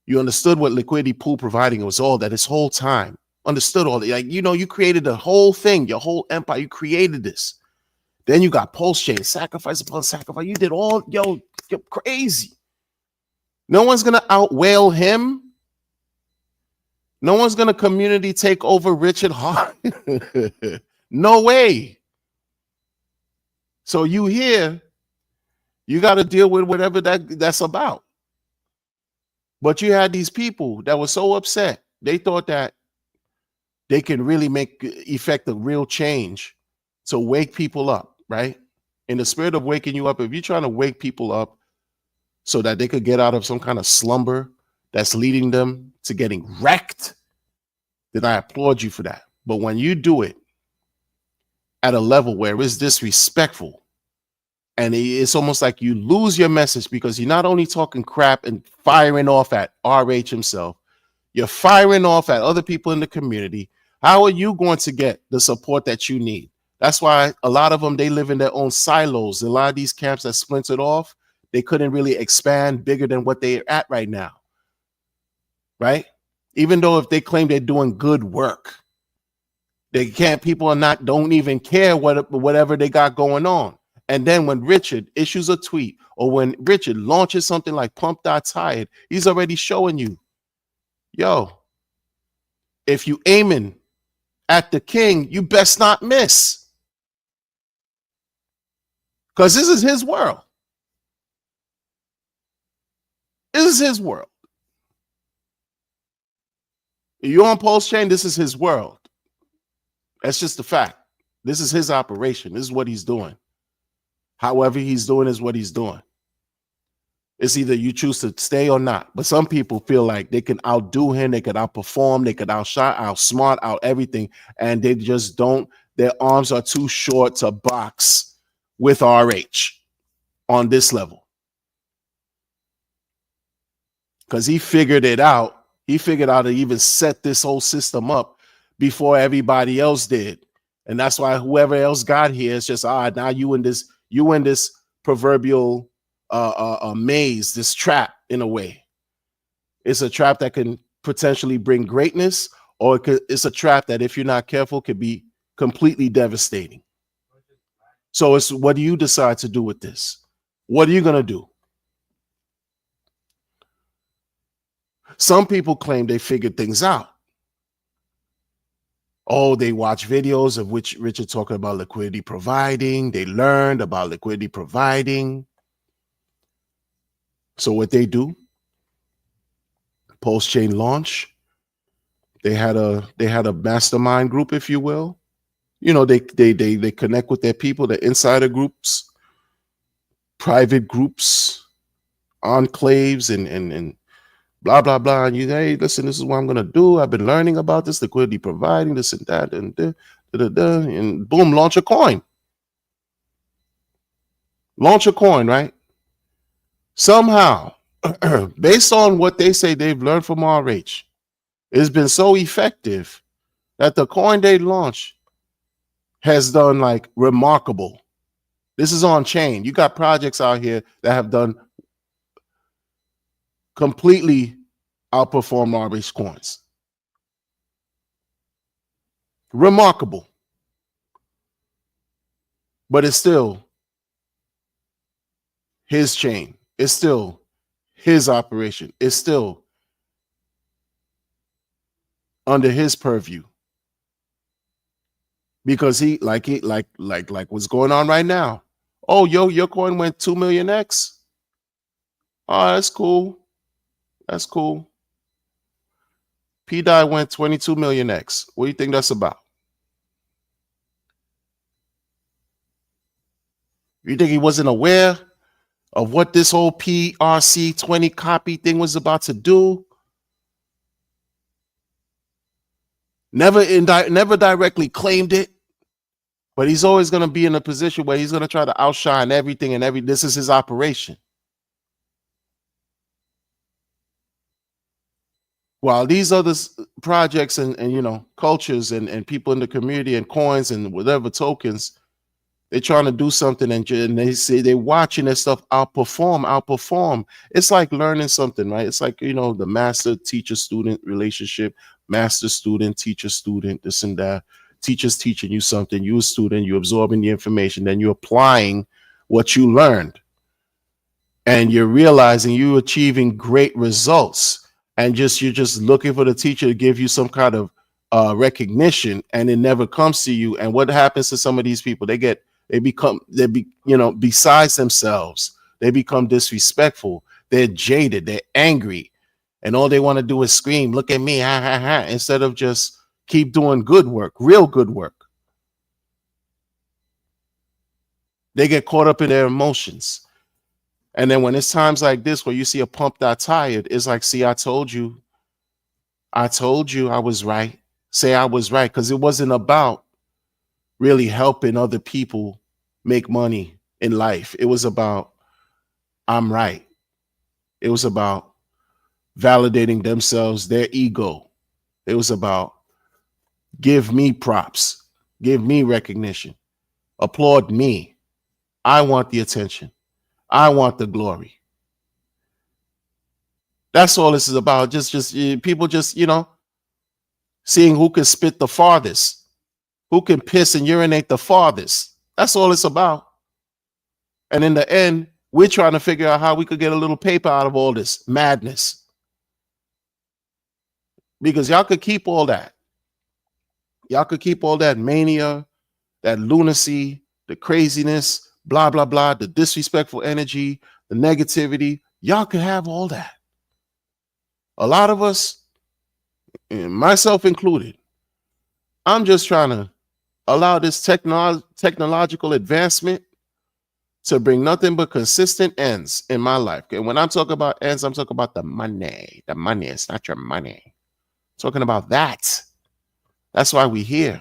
You understood what liquidity pool providing was all that this whole time. Understood all that. Like, you created the whole thing, your whole empire. You created this. Then you got Pulse Chain, sacrifice upon sacrifice. You did all, you're crazy. No one's going to outwail him. No one's going to community take over Richard Hart. No way. So you here, you got to deal with whatever that's about. But you had these people that were so upset. They thought that they can really effect a real change to wake people up, right? In the spirit of waking you up, if you're trying to wake people up so that they could get out of some kind of slumber that's leading them to getting wrecked, then I applaud you for that. But when you do it at a level where it's disrespectful, and it's almost like you lose your message because you're not only talking crap and firing off at RH himself, you're firing off at other people in the community. How are you going to get the support that you need? That's why a lot of them, they live in their own silos. A lot of these camps that splintered off, they couldn't really expand bigger than what they're at right now, right? Even though if they claim they're doing good work, they can't. People don't even care whatever they got going on. And then when Richard issues a tweet or when Richard launches something like Pump.Tired, he's already showing you, yo, if you aiming at the king, you best not miss. Because this is his world. This is his world. You're on Pulse Chain, this is his world. That's just the fact. This is his operation. This is what he's doing. However he's doing is what he's doing. It's either you choose to stay or not. But some people feel like they can outdo him, they could outperform, they could outshot, outsmart, out everything, and they just don't. Their arms are too short to box with RH on this level. Because he figured it out. He figured out to even set this whole system up before everybody else did. And that's why whoever else got here is just, now you in this proverbial maze, this trap in a way. It's a trap that can potentially bring greatness, or it's a trap that if you're not careful could be completely devastating. So it's, what do you decide to do with this? What are you going to do? Some people claim they figured things out. Oh, they watch videos of which Richard talking about liquidity providing. They learned about liquidity providing. So what they do, Pulse Chain launch, they had a mastermind group, if you will. They connect with their people, the insider groups, private groups, enclaves, and blah, blah, blah. And hey, listen, this is what I'm going to do. I've been learning about this, liquidity providing, this and that, and and boom, launch a coin. Launch a coin, right? Somehow, based on what they say they've learned from RH, it's been so effective that the coin they launched has done like remarkable. This is on chain. You got projects out here that have done completely outperform RH coins. Remarkable. But it's still his chain. It's still his operation. It's still under his purview. Because he like what's going on right now. Oh, your coin went 2 million X. Oh, that's cool. That's cool. PDI went 22 million X. What do you think that's about? You think he wasn't aware of what this whole PRC 20 copy thing was about to do? Never directly claimed it, but he's always going to be in a position where he's going to try to outshine everything and this is his operation. While these other projects and cultures and people in the community and coins and whatever tokens, they're trying to do something and they say they're watching their stuff outperform. It's like learning something, right? It's like, the master teacher student relationship, master student, teacher student, this and that. Teachers teaching you something, you a student, you're absorbing the information, then you're applying what you learned. And you're realizing you're achieving great results. And you're just looking for the teacher to give you some kind of recognition, and it never comes to you. And what happens to some of these people? They become besides themselves. They become disrespectful. They're jaded. They're angry, and all they want to do is scream, "Look at me!" Ha ha ha! Instead of just keep doing good work, real good work. They get caught up in their emotions. And then when it's times like this where you see a pump that tired, it's like, see, I told you I was right. Say I was right, because it wasn't about really helping other people make money in life. It was about, I'm right. It was about validating themselves, their ego. It was about, give me props, give me recognition, applaud me. I want the attention. I want the glory. That's all this is about. Just people seeing who can spit the farthest, who can piss and urinate the farthest. That's all it's about. And in the end, we're trying to figure out how we could get a little paper out of all this madness. Because y'all could keep all that. Y'all could keep all that mania, that lunacy, the craziness, blah, blah, blah, the disrespectful energy, the negativity. Y'all could have all that. A lot of us, myself included, I'm just trying to allow this technological advancement to bring nothing but consistent ends in my life. And when I'm talking about ends, I'm talking about the money. The money, it's not your money. I'm talking about that. That's why we're here.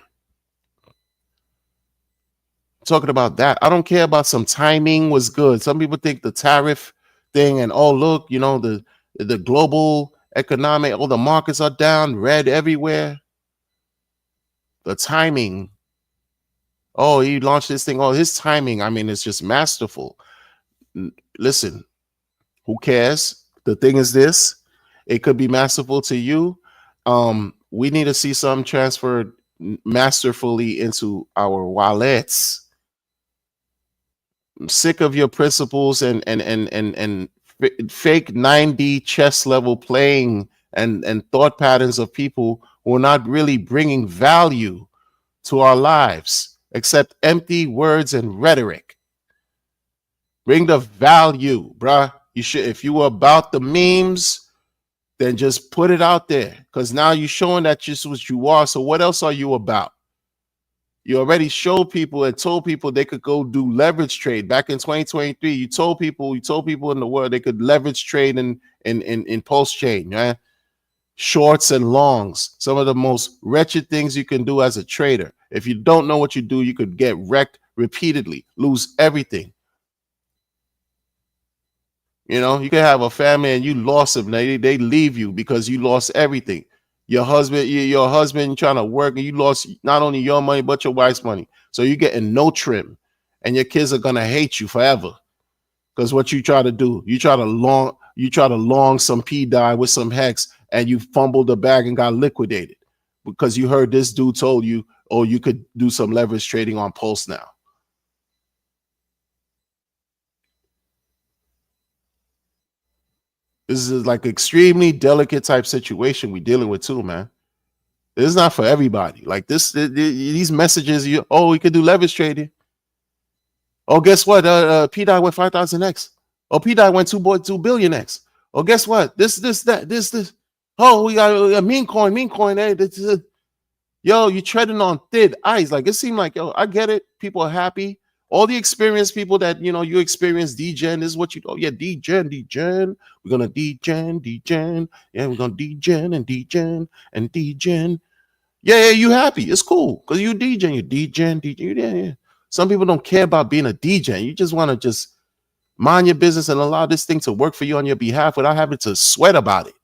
Talking about that. I don't care about some timing was good. Some people think the tariff thing and look, the global economic, all the markets are down, red everywhere. The timing. Oh, he launched this thing. Oh, his timing, it's just masterful. Listen, who cares? The thing is this, it could be masterful to you. We need to see some transferred masterfully into our wallets. I'm sick of your principles and fake 9D chess level playing and thought patterns of people who are not really bringing value to our lives except empty words and rhetoric. Bring the value, bruh. You should, if you were about the memes, then just put it out there, because now you're showing that just what you are. So what else are you about? You already showed people and told people they could go do leverage trade back in 2023. You told people in the world they could leverage trade in Pulse Chain, right? Shorts and longs, some of the most wretched things you can do as a trader. If you don't know what you do, you could get wrecked repeatedly, lose everything. You could have a family and you lost them. They leave you because you lost everything. Your husband trying to work and you lost not only your money but your wife's money. So you're getting no trim, and your kids are gonna hate you forever. Because what you try to do, you try to long some P-dye with some hex, and you fumbled the bag and got liquidated because you heard this dude told you, oh, you could do some leverage trading on Pulse now. This is like extremely delicate type situation we're dealing with too, man. This is not for everybody. Like these messages, we could do leverage trading. Oh, guess what? P-Dye went 5,000x. Oh, P-Dye went 2 billion x. Oh, guess what? This. Oh, we got a meme coin. Hey, yo, you're treading on thin ice. Like it seemed like, I get it. People are happy. All the experienced people that, you know, you experience DGen, this is what you, oh yeah, DGen. We're going to DGen. Yeah, we're going to DGen and DGen. Yeah, you happy. It's cool because you DGen, you DGen. Yeah. Some people don't care about being a DGen. You just want to just mind your business and allow this thing to work for you on your behalf without having to sweat about it.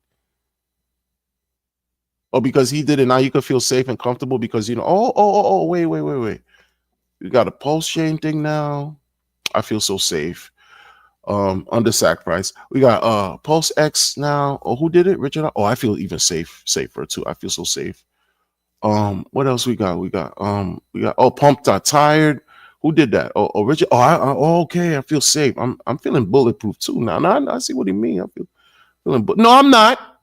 Or because he did it, now you can feel safe and comfortable because, you know, wait. We got a pulse chain thing now. I feel so safe. Under sack price. We got Pulse X now. Oh, who did it? Richard? Oh, I feel even safer too. I feel so safe. What else we got? We got Pumped Out Tired. Who did that? Oh, Richard. Okay. I feel safe. I'm feeling bulletproof too now. I see what he mean. I feeling no, I'm not.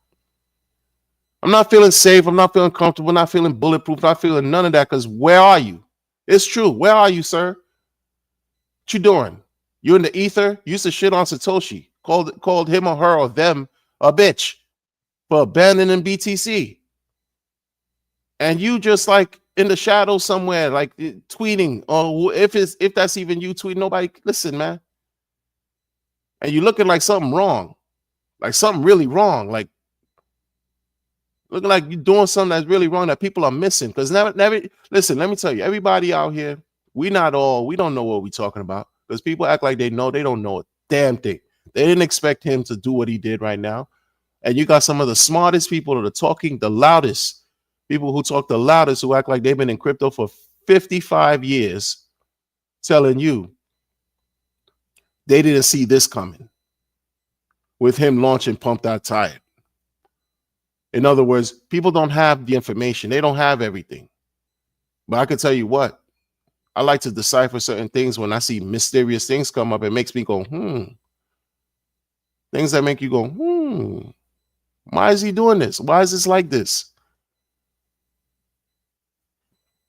I'm not feeling safe. I'm not feeling comfortable. Not feeling bulletproof. Not feeling none of that. Because where are you? It's true. Where are you, sir? What you doing? You in the ether? You used to shit on Satoshi. Called him or her or them a bitch for abandoning BTC. And you just like in the shadows somewhere, like tweeting. Or if that's even you tweeting, nobody listen, man. And you looking like something wrong. Like something really wrong. Like looking like you're doing something that's really wrong that people are missing. Because never listen, let me tell you, everybody out here, we don't know what we're talking about. Because people act like they don't know a damn thing. They didn't expect him to do what he did right now. And you got some of the smartest people that are talking the loudest, people who talk the loudest, who act like they've been in crypto for 55 years, telling you they didn't see this coming with him launching Pumped Out Tired. In other words, people don't have the information. They don't have everything. But I can tell you what, I like to decipher certain things when I see mysterious things come up. It makes me go, Things that make you go, Why is he doing this? Why is this like this?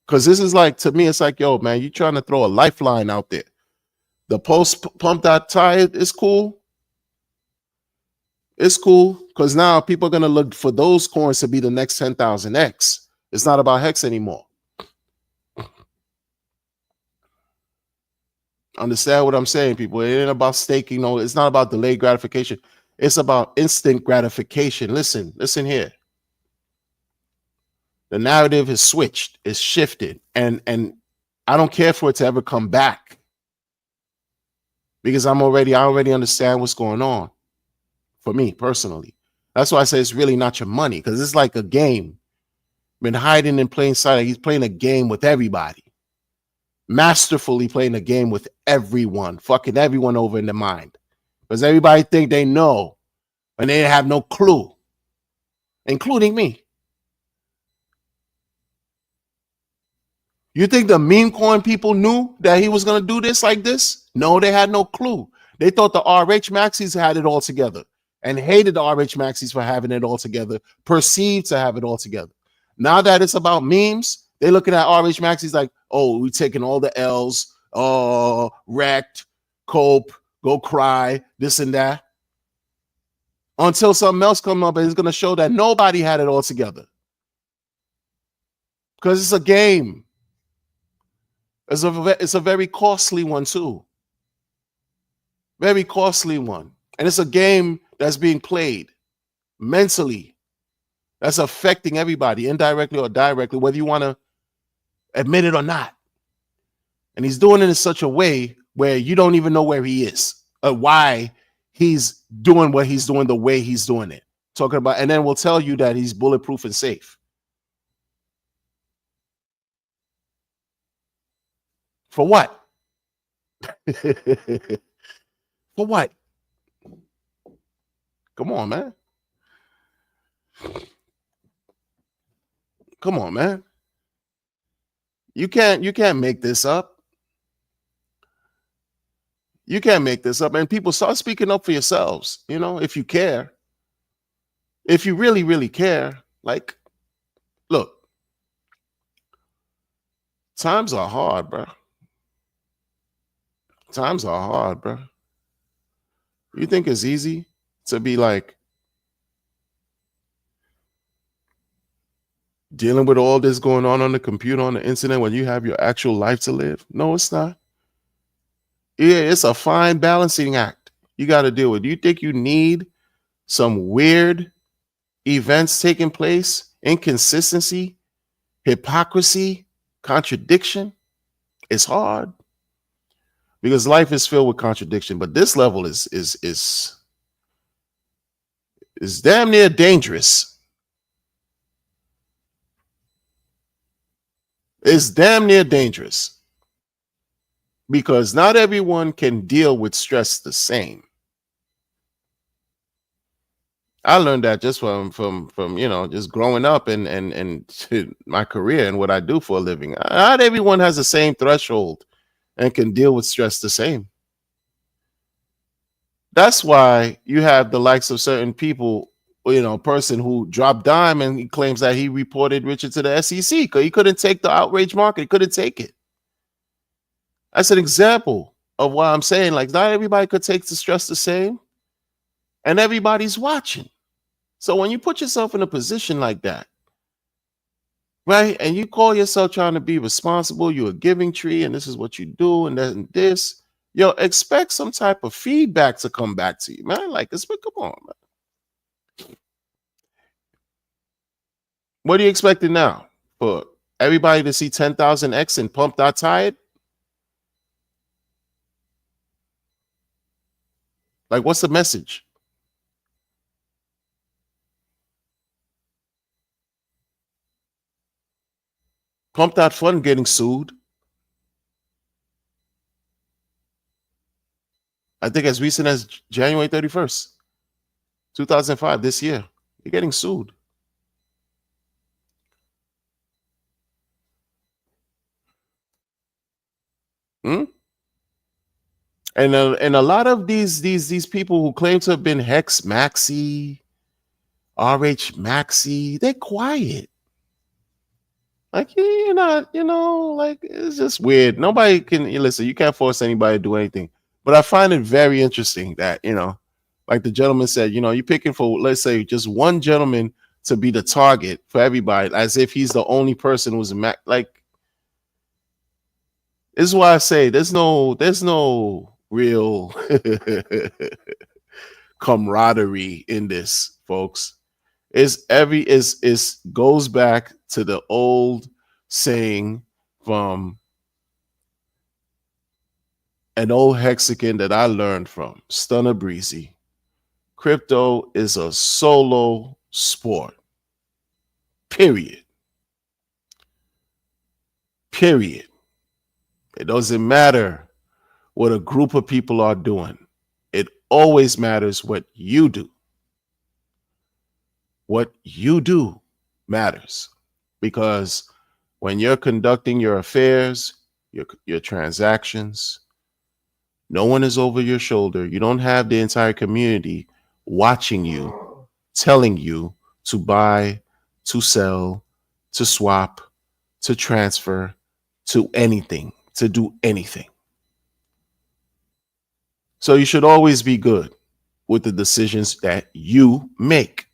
Because this is like, to me, it's like, yo, man, you're trying to throw a lifeline out there. The Pumped Out Tired is cool. It's cool because now people are going to look for those coins to be the next 10,000X. It's not about Hex anymore. Understand what I'm saying, people? It ain't about staking. No, it's not about delayed gratification. It's about instant gratification. Listen here. The narrative has switched. It's shifted. And I don't care for it to ever come back because I already understand what's going on. For me personally, that's why I say it's really not your money, because it's like a game. Been hiding in plain sight. He's playing a game with everybody, masterfully playing a game with everyone, fucking everyone over in the mind, because everybody think they know and they have no clue, including me. You think the meme coin people knew that he was going to do this like this? No, they had no clue. They thought the RH Maxis had it all together. And hated the RH Maxis for having it all together, perceived to have it all together. Now that it's about memes, they're looking at RH Maxis like, oh, we're taking all the L's, wrecked, cope, go cry, this and that. Until something else comes up and it's going to show that nobody had it all together. Because it's a game. It's a very costly one too. Very costly one. And it's a game that's being played mentally. That's affecting everybody, indirectly or directly, whether you want to admit it or not. And he's doing it in such a way where you don't even know where he is or why he's doing what he's doing the way he's doing it. Talking about, and then we'll tell you that he's bulletproof and safe. For what? For what? Come on, man. Come on, man. You can't make this up. You can't make this up. And people, start speaking up for yourselves, you know, if you care. If you really, really care. Like, look, times are hard, bro. Times are hard, bro. You think it's easy to be like dealing with all this going on the computer, on the internet, when you have your actual life to live? No, it's not. It's a fine balancing act you got to deal with. Do you think you need some weird events taking place, inconsistency, hypocrisy, contradiction? It's hard because life is filled with contradiction, but this level is damn near dangerous. It's damn near dangerous because not everyone can deal with stress the same. I learned that just from just growing up and my career and what I do for a living. Not everyone has the same threshold and can deal with stress the same. That's why you have the likes of certain people, person who dropped dime and he claims that he reported Richard to the SEC because he couldn't take the outrage market. He couldn't take it. That's an example of why I'm saying, like, not everybody could take the stress the same, and everybody's watching. So when you put yourself in a position like that, right, and you call yourself trying to be responsible, you're a giving tree, and this is what you do, and that and this, expect some type of feedback to come back to you, man. Like, come on, man. What are you expecting now? For everybody to see 10,000X and pump.tired? Like, what's the message? Pump.fun getting sued. I think as recent as January 31st, 2005, this year. You're getting sued. And a lot of these people who claim to have been Hex Maxi, RH Maxi, they're quiet. Like, you're not, like, it's just weird. Nobody can listen. You can't force anybody to do anything. But I find it very interesting that, like the gentleman said, you're picking for, let's say, just one gentleman to be the target for everybody, as if he's the only person who's like. This is why I say there's no real camaraderie in this, folks. It goes back to the old saying from an old Hexagon that I learned from Stunner Breezy. Crypto is a solo sport. Period. It doesn't matter what a group of people are doing. It always matters what you do. What you do matters, because when you're conducting your affairs, your transactions, no one is over your shoulder. You don't have the entire community watching you, telling you to buy, to sell, to swap, to transfer, to anything, to do anything. So you should always be good with the decisions that you make.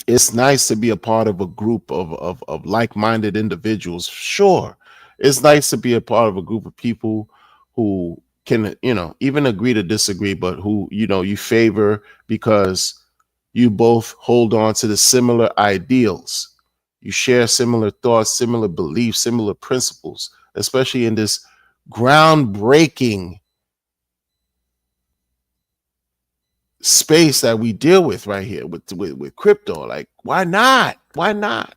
It's nice to be a part of a group of like-minded individuals. Sure. It's nice to be a part of a group of people who can, even agree to disagree, but who, you favor because you both hold on to the similar ideals. You share similar thoughts, similar beliefs, similar principles, especially in this groundbreaking space that we deal with right here with crypto. Like, why not? Why not?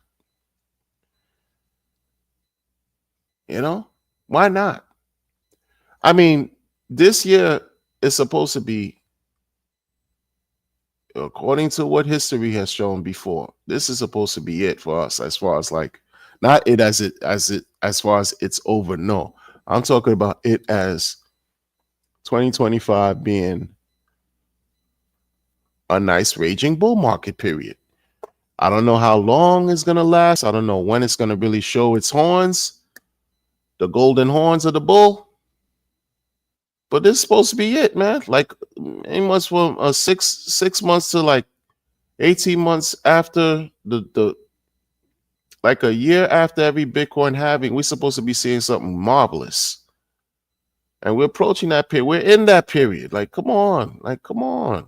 Why not? I mean, this year is supposed to be, according to what history has shown before, this is supposed to be it for us, as far as like, not it as far as it's over. No, I'm talking about it as 2025 being a nice raging bull market period. I don't know how long it's going to last. I don't know when it's going to really show its horns, the golden horns of the bull. But this is supposed to be it, man. Like, it must from 6 months to like 18 months after the like a year after every Bitcoin halving, we're supposed to be seeing something marvelous. And we're approaching that period. We're in that period. Like, come on. Like, come on.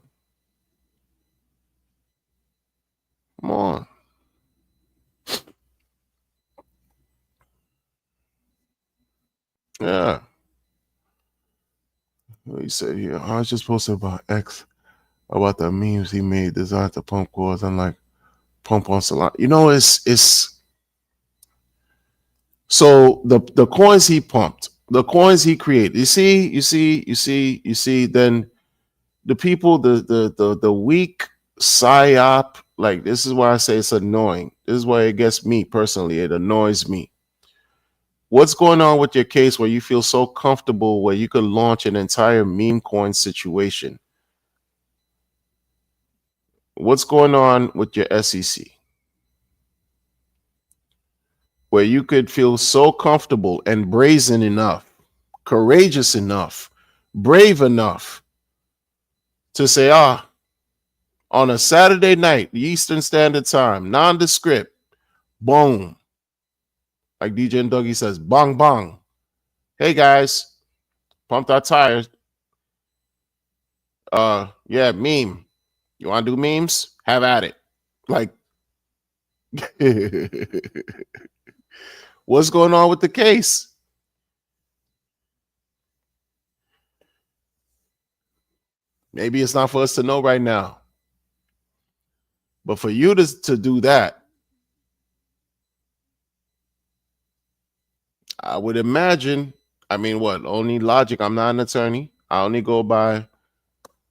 Come on. Yeah. What he said here. I was just posting about X, about the memes he made designed to pump cores. I'm like, pump on Solana. You know, it's so the coins he pumped, the coins he created. You see, then the people, the weak psyop, like, this is why I say it's annoying. This is why it gets me personally. It annoys me. What's going on with your case where you feel so comfortable where you could launch an entire meme coin situation? What's going on with your SEC? Where you could feel so comfortable and brazen enough, courageous enough, brave enough to say, on a Saturday night, Eastern Standard Time, nondescript, boom. Like DJ and Dougie says, bong, bong. Hey, guys, pumped our tires. Yeah, meme. You want to do memes? Have at it. Like, what's going on with the case? Maybe it's not for us to know right now. But for you to do that, I would imagine, I mean, what? Only logic. I'm not an attorney. I only go by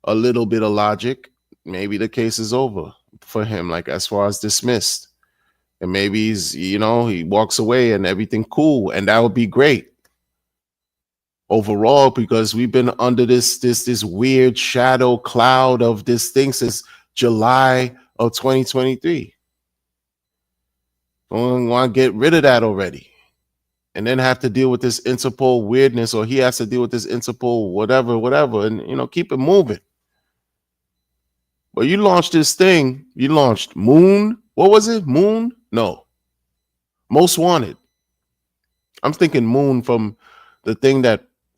a little bit of logic. Maybe the case is over for him, like as far as dismissed. And maybe he's, he walks away and everything cool. And that would be great overall, because we've been under this weird shadow cloud of this thing since July of 2023. I want to get rid of that already. And then have to deal with this Interpol weirdness, or he has to deal with this Interpol whatever, and keep it moving. But you launched this thing. You launched Moon. What was it? Moon? No. Most Wanted. I'm thinking Moon from the thing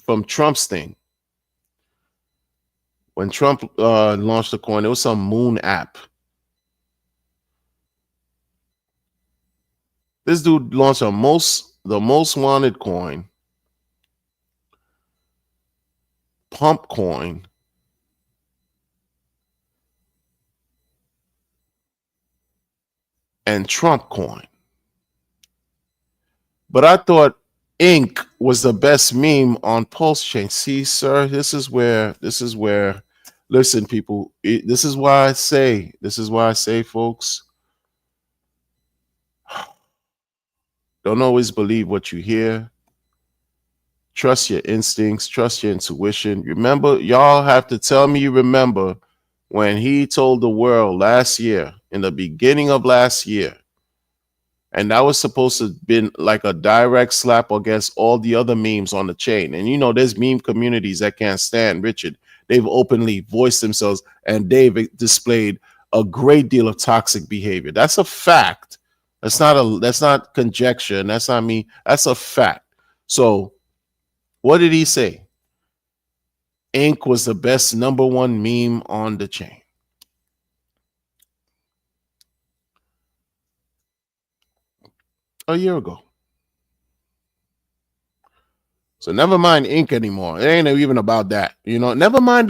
from Trump's thing. When Trump launched the coin, it was some Moon app. This dude launched the most wanted coin, pump coin, and Trump coin. But I thought Ink was the best meme on Pulse Chain. See, sir, this is where, listen, people, this is why I say, folks, don't always believe what you hear. Trust your instincts, trust your intuition. Remember, y'all have to tell me you remember when he told the world last year, in the beginning of last year, and that was supposed to have been like a direct slap against all the other memes on the chain. And there's meme communities that can't stand Richard. They've openly voiced themselves, and they've displayed a great deal of toxic behavior. That's a fact. That's not conjecture, and that's not me. That's a fact. So what did he say? Ink was the best #1 meme on the chain. A year ago. So never mind Ink anymore. It ain't even about that. Never mind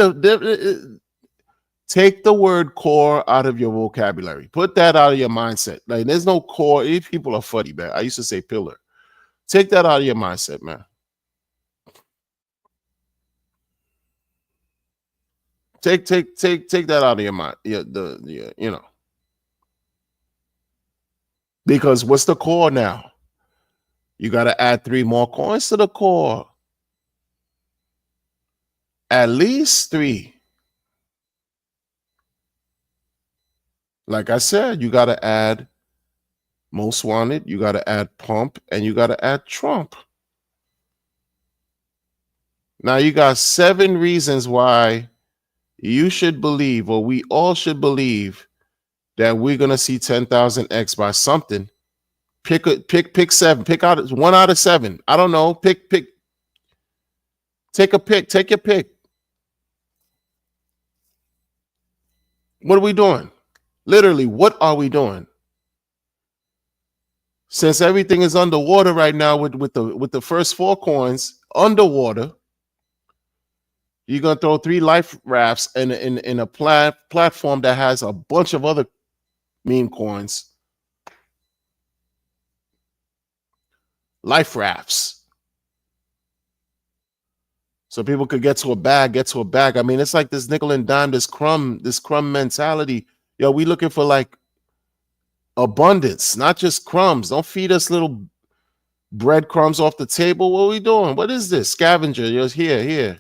take the word core out of your vocabulary. Put that out of your mindset. Like, there's no core. If people are funny, man. I used to say pillar. Take that out of your mindset, man. Take that out of your mind. Because what's the core now? You got to add 3 more coins to the core. At least 3. Like I said, you got to add Most Wanted, you got to add Pump, and you got to add Trump. Now you got 7 reasons why you should believe, or we all should believe, that we're going to see 10,000x by something. Pick 7. Pick out 1 out of 7. I don't know. Pick. Take a pick. Take your pick. What are we doing? Literally, what are we doing? Since everything is underwater right now with the first 4 coins underwater, you're gonna throw 3 life rafts in a platform that has a bunch of other meme coins. Life rafts. So people could get to a bag. I mean, it's like this nickel and dime, this crumb mentality. Yo, we looking for like abundance, not just crumbs. Don't feed us little breadcrumbs off the table. What are we doing? What is this? Scavenger. You're here.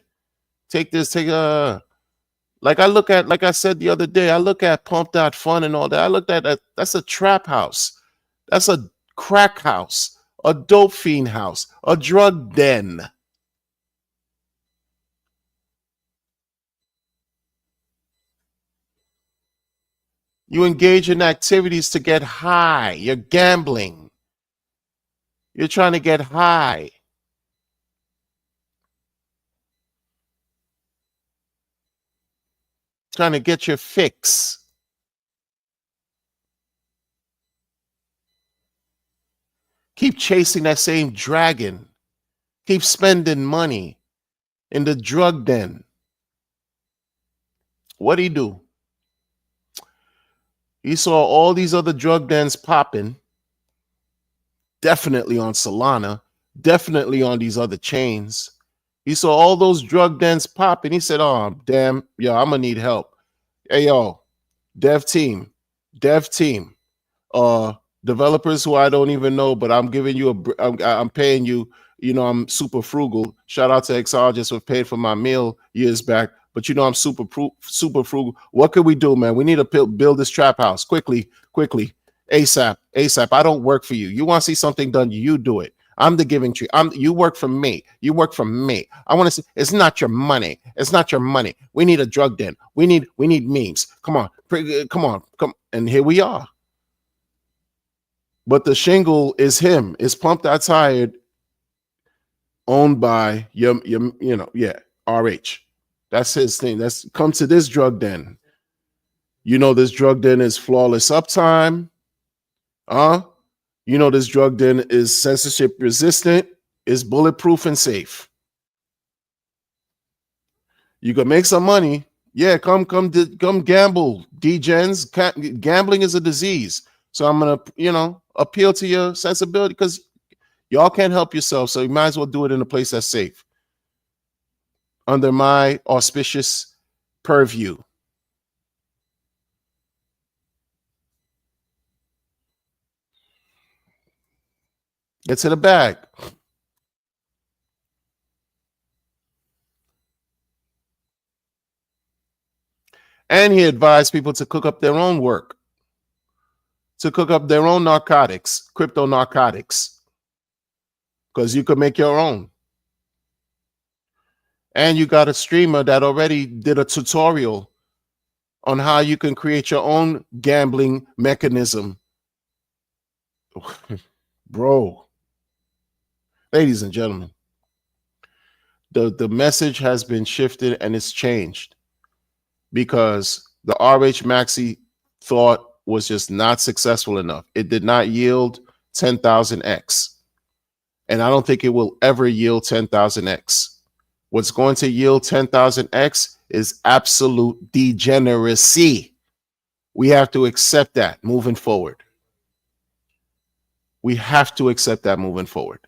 Take this, like I said the other day, I look at Pump.Fun and all that. I looked at that. That's a trap house. That's a crack house, a dope fiend house, a drug den. You engage in activities to get high. You're gambling. You're trying to get high. Trying to get your fix. Keep chasing that same dragon. Keep spending money in the drug den. What do you do? He saw all these other drug dens popping, definitely on Solana, definitely on these other chains. He saw all those drug dens popping. He said, oh, damn, yo, I'm going to need help. Hey, yo, dev team, developers who I don't even know, but I'm giving you I'm paying you, you know, I'm super frugal. Shout out to Exologist who paid for my meal years back. But you know I'm super frugal. What can we do, man? We need to build this trap house quickly, ASAP. I don't work for you. You want to see something done? You do it. I'm the giving tree. You work for me. I want to see. It's not your money. We need a drug den. We need memes. Come on. And here we are. But the shingle is him. It's Pumped Out Tired, owned by RH. That's his thing. That's come to this drug den. You know this drug den is flawless uptime. You know this drug den is censorship resistant, is bulletproof and safe. You can make some money. Yeah, come gamble, D-gens. Gambling is a disease. So I'm gonna, appeal to your sensibility because y'all can't help yourself. So you might as well do it in a place that's safe. Under my auspicious purview. Get to the bag. And he advised people to cook up their own work, to cook up their own narcotics, crypto narcotics, because you could make your own. And you got a streamer that already did a tutorial on how you can create your own gambling mechanism. Bro, ladies and gentlemen, the message has been shifted and it's changed because the RH Maxi thought was just not successful enough. It did not yield 10,000x. And I don't think it will ever yield 10,000x. What's going to yield 10,000x is absolute degeneracy. We have to accept that moving forward. We have to accept that moving forward.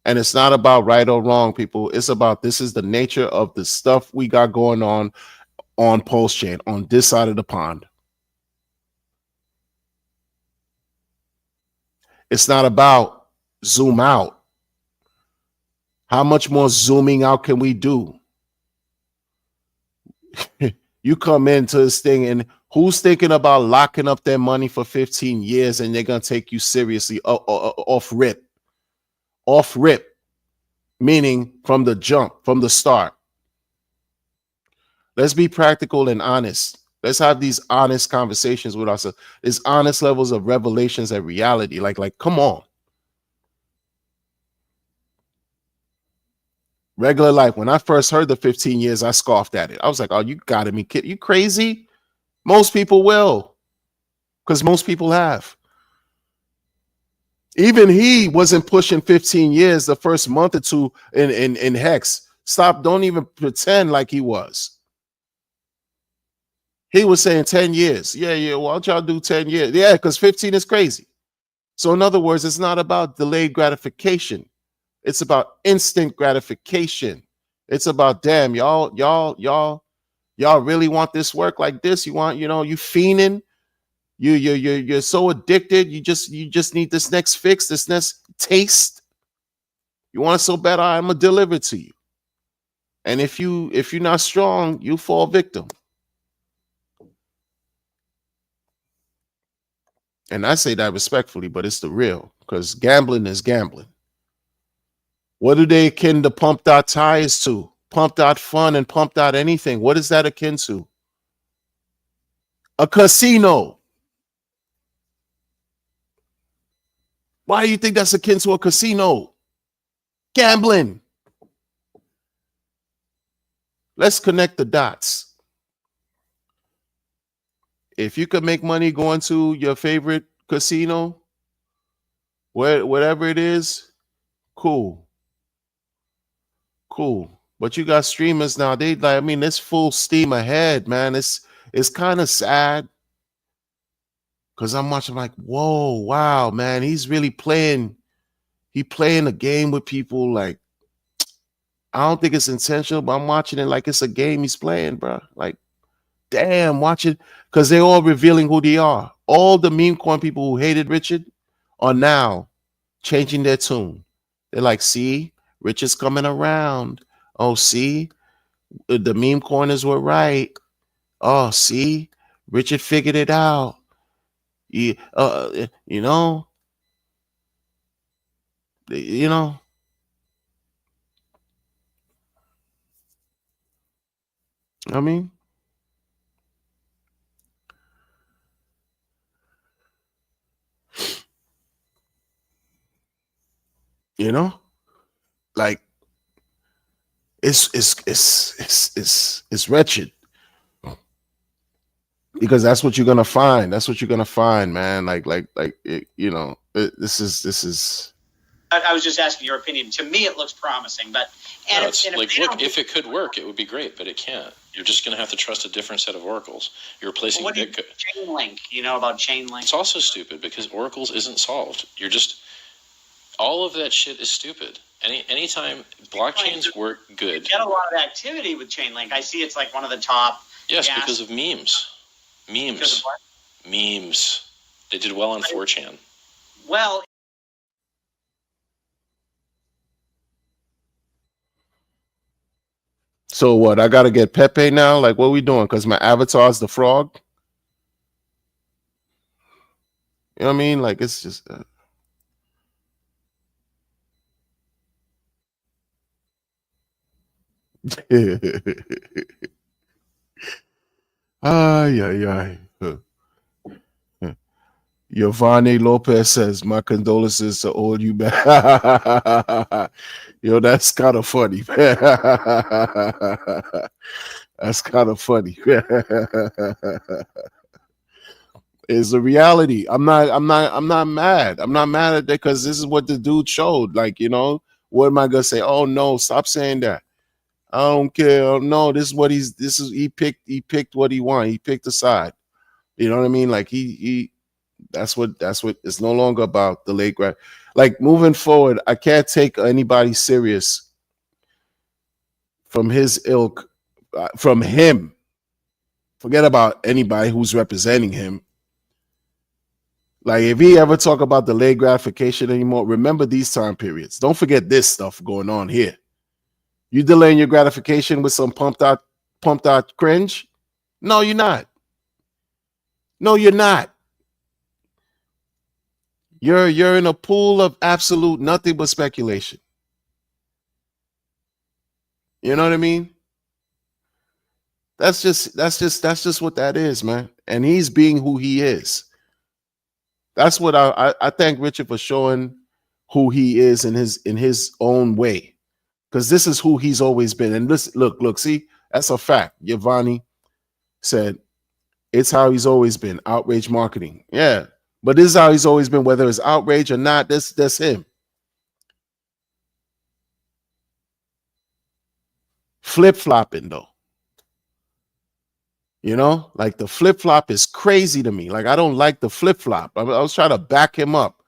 And it's not about right or wrong, people. It's about this is the nature of the stuff we got going on Pulse Chain, on this side of the pond. It's not about zoom out. How much more zooming out can we do? You come into this thing and who's thinking about locking up their money for 15 years and they're going to take you seriously off rip? Off rip, meaning from the jump, from the start. Let's be practical and honest. Let's have these honest conversations with ourselves. These honest levels of revelations and reality. Like, come on. Regular life. When I first heard the 15 years, I scoffed at it. I was like, oh, you gotta be kidding. You crazy? Most people will. Because most people have. Even he wasn't pushing 15 years the first month or two in Hex. Stop. Don't even pretend like he was. He was saying 10 years. Yeah. Why don't y'all do 10 years? Yeah, because 15 is crazy. So in other words, it's not about delayed gratification. It's about instant gratification. It's about, damn, y'all really want this work like this? You want, you fiending? You're so addicted. You just need this next fix, this next taste. You want it so bad, I'm gonna deliver it to you. And if you're not strong, you fall victim. And I say that respectfully, but it's the real, because gambling is gambling. What do they akin to pumped out tires to? Pumped out fun and pumped out anything. What is that akin to? A casino. Why do you think that's akin to a casino? Gambling. Let's connect the dots. If you could make money going to your favorite casino, whatever it is, cool. But you got streamers now. It's full steam ahead, man. It's kind of sad. Because I'm watching like, whoa, wow, man. He's really playing. He playing a game with people. Like, I don't think it's intentional, but I'm watching it like it's a game he's playing, bro. Like, damn, watch it. Because they're all revealing who they are. All the meme coin people who hated Richard are now changing their tune. They're like, see, Richard's coming around. Oh, see, the meme corners were right. Oh, see, Richard figured it out. You know. I mean, like it's wretched, because that's what you're gonna find. That's what you're gonna find, man. This is. I was just asking your opinion. To me, it looks promising, but No, it's like, look, if it could work, it would be great, but it can't. You're just going to have to trust a different set of oracles. You're replacing what do you Bitcoin. Chainlink? You know about Chainlink? It's also stupid because oracles isn't solved. You're just, all of that shit is stupid. Anytime blockchains work good. You get a lot of activity with Chainlink. I see it's like one of the top. Yes, because of memes. Because of what? Memes. They did well on 4chan. Well. So what? I gotta get Pepe now? Like, what are we doing? Because my avatar's the frog. You know what I mean? Like, it's just. Ay. Giovanni Lopez says, my condolences to all you man. Yo, that's kind of funny. That's kind of funny. It's a reality. I'm not mad. I'm not mad at that, because this is what the dude showed. Like, what am I gonna say? Oh no, stop saying that. I don't care. No, this is what he picked what he wanted. He picked a side. You know what I mean? Like that's what it's no longer about the late grad. Like, moving forward, I can't take anybody serious from his ilk, from him. Forget about anybody who's representing him. Like, if he ever talk about delayed gratification anymore, remember these time periods. Don't forget this stuff going on here. You delaying your gratification with some pumped out cringe? No, you're not. No, you're not. You're in a pool of absolute nothing but speculation. You know what I mean? That's just what that is, man. And he's being who he is. That's what I thank Richard for showing who he is in his own way. Because this is who he's always been. And this, look, see, that's a fact. Giovanni said it's how he's always been. Outrage marketing. Yeah. But this is how he's always been, whether it's outrage or not. That's him. Flip-flopping, though. You know, like the flip-flop is crazy to me. Like, I don't like the flip-flop. I was trying to back him up.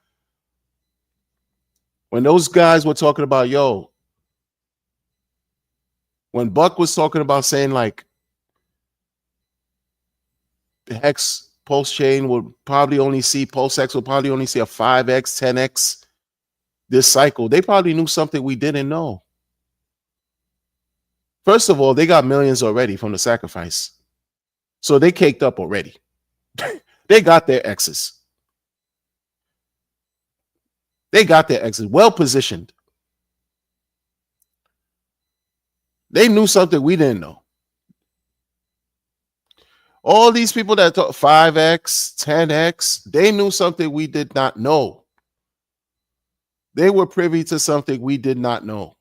When those guys were talking about, when Buck was talking about saying, like, Hex Pulse Chain would probably only see, Pulse X would probably only see a 5X, 10X this cycle, they probably knew something we didn't know. First of all, they got millions already from the sacrifice. So they caked up already. They got their X's. They got their X's well positioned. They knew something we didn't know. All these people that talk 5X, 10X, they knew something we did not know. They were privy to something we did not know.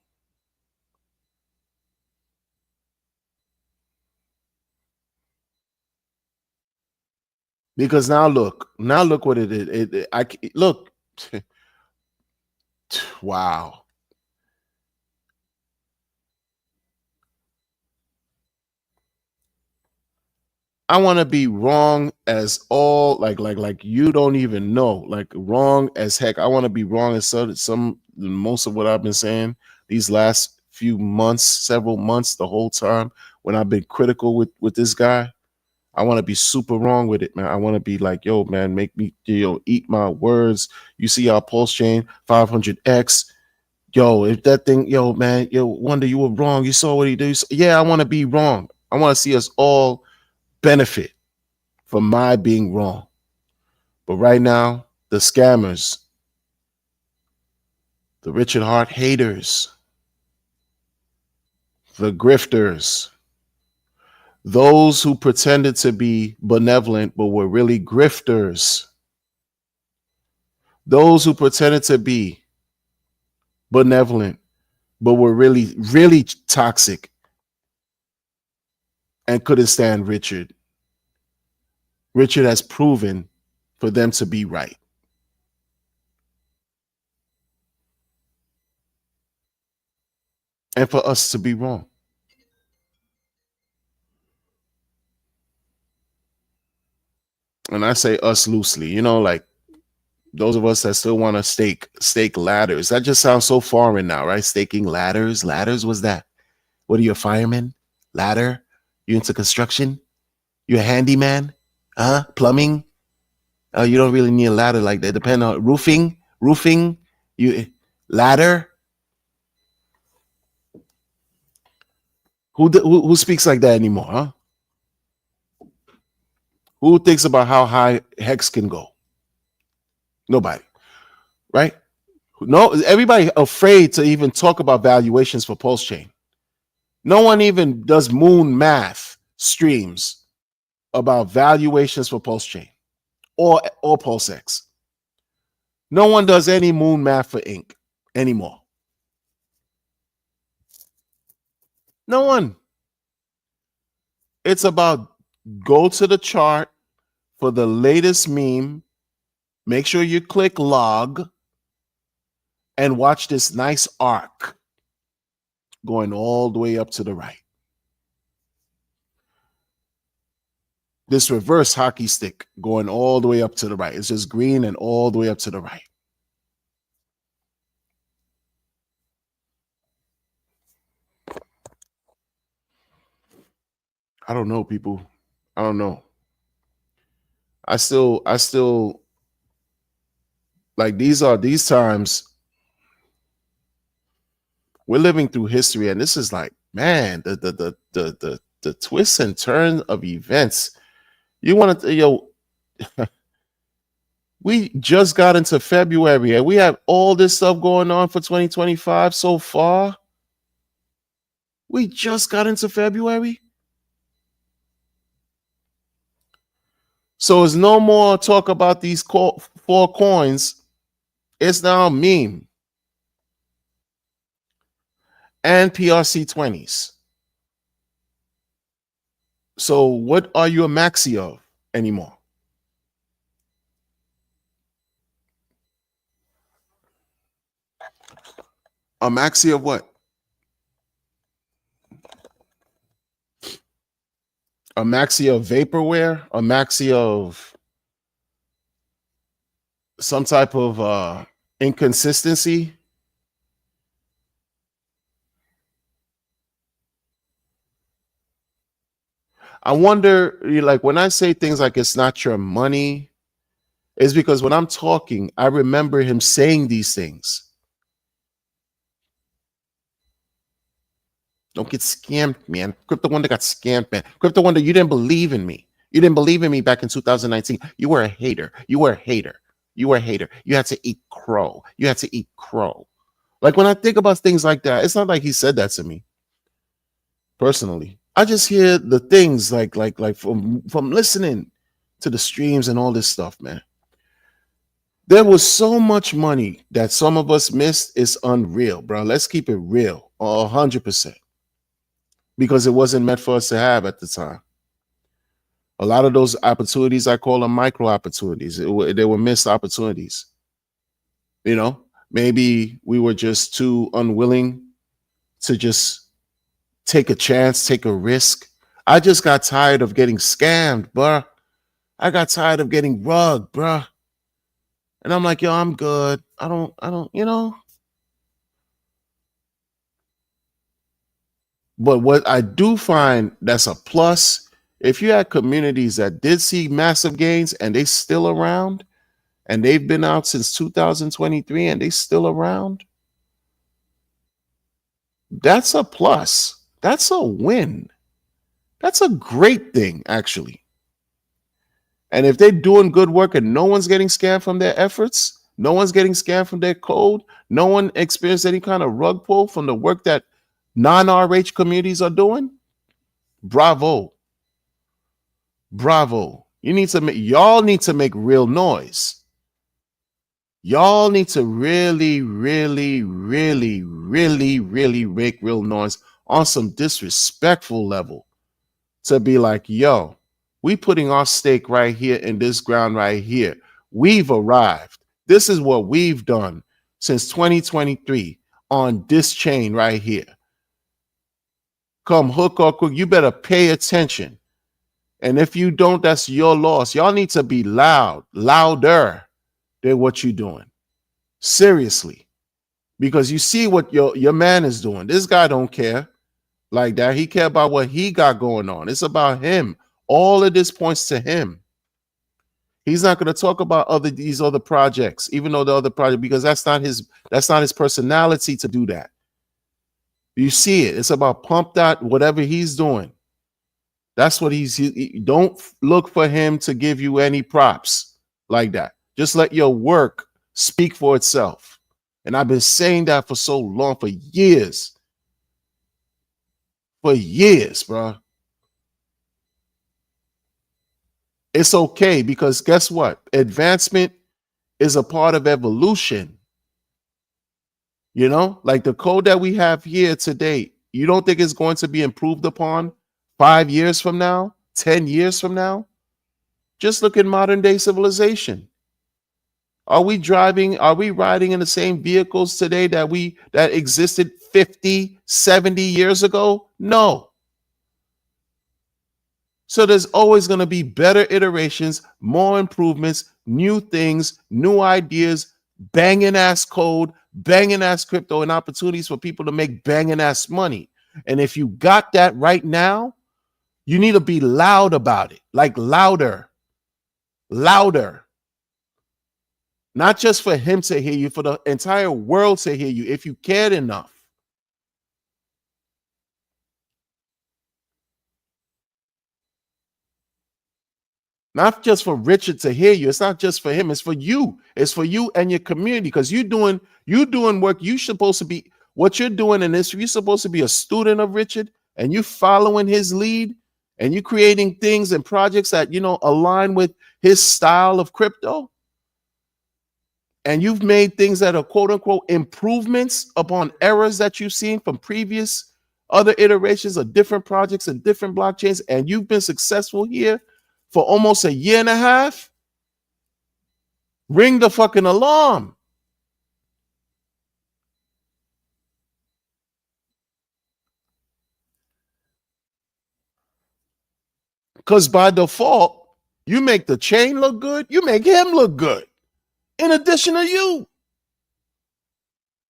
Because now look what it did. Look. Wow. I want to be wrong as all like you don't even know, like wrong as heck. I want to be wrong as most of what I've been saying these last few months, several months, the whole time when I've been critical with this guy. I want to be super wrong with it, man. I want to be like, yo, man, make me, eat my words. You see our Pulse Chain 500X. Yo, if that thing, man, Wonder, you were wrong. You saw what he did. Yeah, I want to be wrong. I want to see us all benefit from my being wrong. But right now, the scammers, the Richard Heart haters, the grifters, those who pretended to be benevolent but were really grifters, those who pretended to be benevolent but were really, really toxic and couldn't stand Richard. Richard has proven for them to be right. And for us to be wrong. And I say us loosely, like those of us that still want to stake ladders. That just sounds so foreign now, right? Staking ladders. Ladders, what's that? What are you, a fireman? Ladder? You into construction? You a handyman? Plumbing? You don't really need a ladder like that. Depend on roofing. You ladder? Who speaks like that anymore, huh? Who thinks about how high Hex can go? Nobody, right? No, everybody afraid to even talk about valuations for Pulse Chain. No one even does moon math streams about valuations for Pulse Chain or Pulse X. No one does any moon math for Inc. anymore. No one. It's about go to the chart for the latest meme. Make sure you click log and watch this nice arc going all the way up to the right. This reverse hockey stick going all the way up to the right. It's just green and all the way up to the right. I don't know, people. I don't know. I still like these times we're living through history, and this is like, man, the twists and turns of events. You want to, we just got into February and we have all this stuff going on for 2025 so far. We just got into February. So it's no more talk about these 4 coins. It's now a meme and PRC20s. So what are you a maxi of anymore? A maxi of what? A maxi of vaporware? A maxi of some type of inconsistency? I wonder, like, when I say things like it's not your money, it's because when I'm talking, I remember him saying these things. Don't get scammed, man. Crypto Wonder got scammed, man. Crypto Wonder, you didn't believe in me. You didn't believe in me back in 2019. You were a hater. You were a hater. You were a hater. You had to eat crow. You had to eat crow. Like, when I think about things like that, it's not like he said that to me personally. I just hear the things like from listening to the streams and all this stuff, man. There was so much money that some of us missed. It's unreal, bro. Let's keep it real, 100%. Because it wasn't meant for us to have at the time. A lot of those opportunities, I call them micro opportunities. They were missed opportunities. You know, maybe we were just too unwilling to just take a chance, take a risk. I just got tired of getting scammed, bruh. I got tired of getting rugged, bruh. And I'm like, yo, I'm good. I don't, you know. But what I do find that's a plus, if you had communities that did see massive gains and they still around, and they've been out since 2023 and they still around, that's a plus. That's a win. That's a great thing, actually. And if they're doing good work and no one's getting scammed from their efforts, no one's getting scammed from their code, no one experienced any kind of rug pull from the work that non-RH communities are doing, bravo. Bravo. Y'all need to make real noise. Y'all need to really, really, really, really, really make real noise on some disrespectful level to be like, yo, we putting our stake right here in this ground right here. We've arrived. This is what we've done since 2023 on this chain right here. Come hook or crook, you better pay attention. And if you don't, that's your loss. Y'all need to be louder than what you're doing. Seriously. Because you see what your man is doing. This guy don't care like that. He care about what he got going on. It's about him. All of this points to him. He's not going to talk about these other projects, even though the other project, because that's not his personality to do that. You see it. It's about pump that, whatever he's doing. That's what he don't look for him to give you any props like that. Just let your work speak for itself. And I've been saying that for so long, for years. For years, bro. It's okay because guess what? Advancement is a part of evolution. You know, like the code that we have here today, you don't think it's going to be improved upon 5 years from now, 10 years from now? Just look at modern day civilization. Are we riding in the same vehicles today that existed 50, 70 years ago? No. So there's always going to be better iterations, more improvements, new things, new ideas, banging ass code, banging ass crypto, and opportunities for people to make banging ass money. And if you got that right now, you need to be loud about it, like louder. Not just for him to hear you, for the entire world to hear you, if you cared enough. Not just for Richard to hear you. It's not just for him. It's for you. It's for you and your community, because you're doing work. You're supposed to be, what you're doing in this, you're supposed to be a student of Richard, and you following his lead, and you creating things and projects that, you know, align with his style of crypto, and you've made things that are quote unquote improvements upon errors that you've seen from previous other iterations of different projects and different blockchains, and you've been successful here for almost a year and a half, ring the fucking alarm. Because by default, you make the chain look good, you make him look good, in addition to you.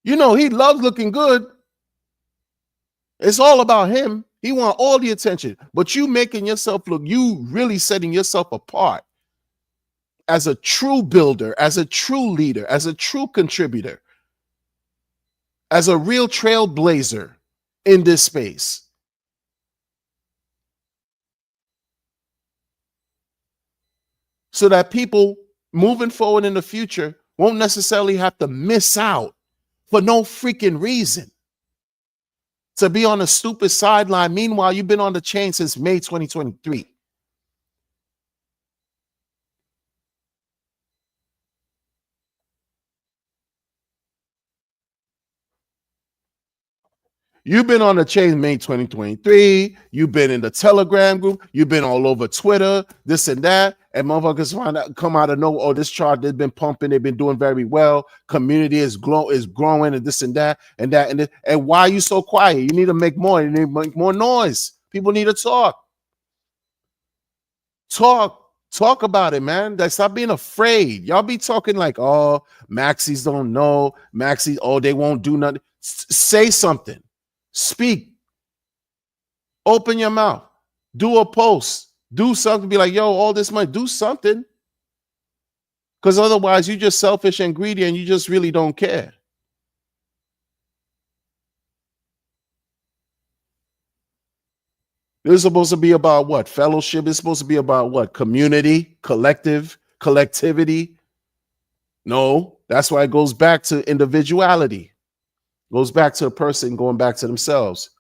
You know, he loves looking good. It's all about him. He wants all the attention. But you making yourself look, you really setting yourself apart as a true builder, as a true leader, as a true contributor, as a real trailblazer in this space. So that people moving forward in the future won't necessarily have to miss out for no freaking reason to be on a stupid sideline. Meanwhile, you've been on the chain since May 2023. You've been on the chain May 2023. You've been in the Telegram group. You've been all over Twitter, this and that. And motherfuckers come out of nowhere. Oh, this chart has been pumping. They've been doing very well. Community is growing and this and that and that and this. And why are you so quiet? You need to make more. You need to make more noise. People need to talk. Talk about it, man. Stop being afraid. Y'all be talking like, oh, Maxis don't know. Maxis, oh, they won't do nothing. Say something. Speak. Open your mouth. Do a post. Do something. Be like, yo, all this money. Do something. Because otherwise, you're just selfish and greedy and you just really don't care. This is supposed to be about what? Fellowship. It's supposed to be about what? Community, collectivity. No, that's why it goes back to individuality. Goes back to a person going back to themselves.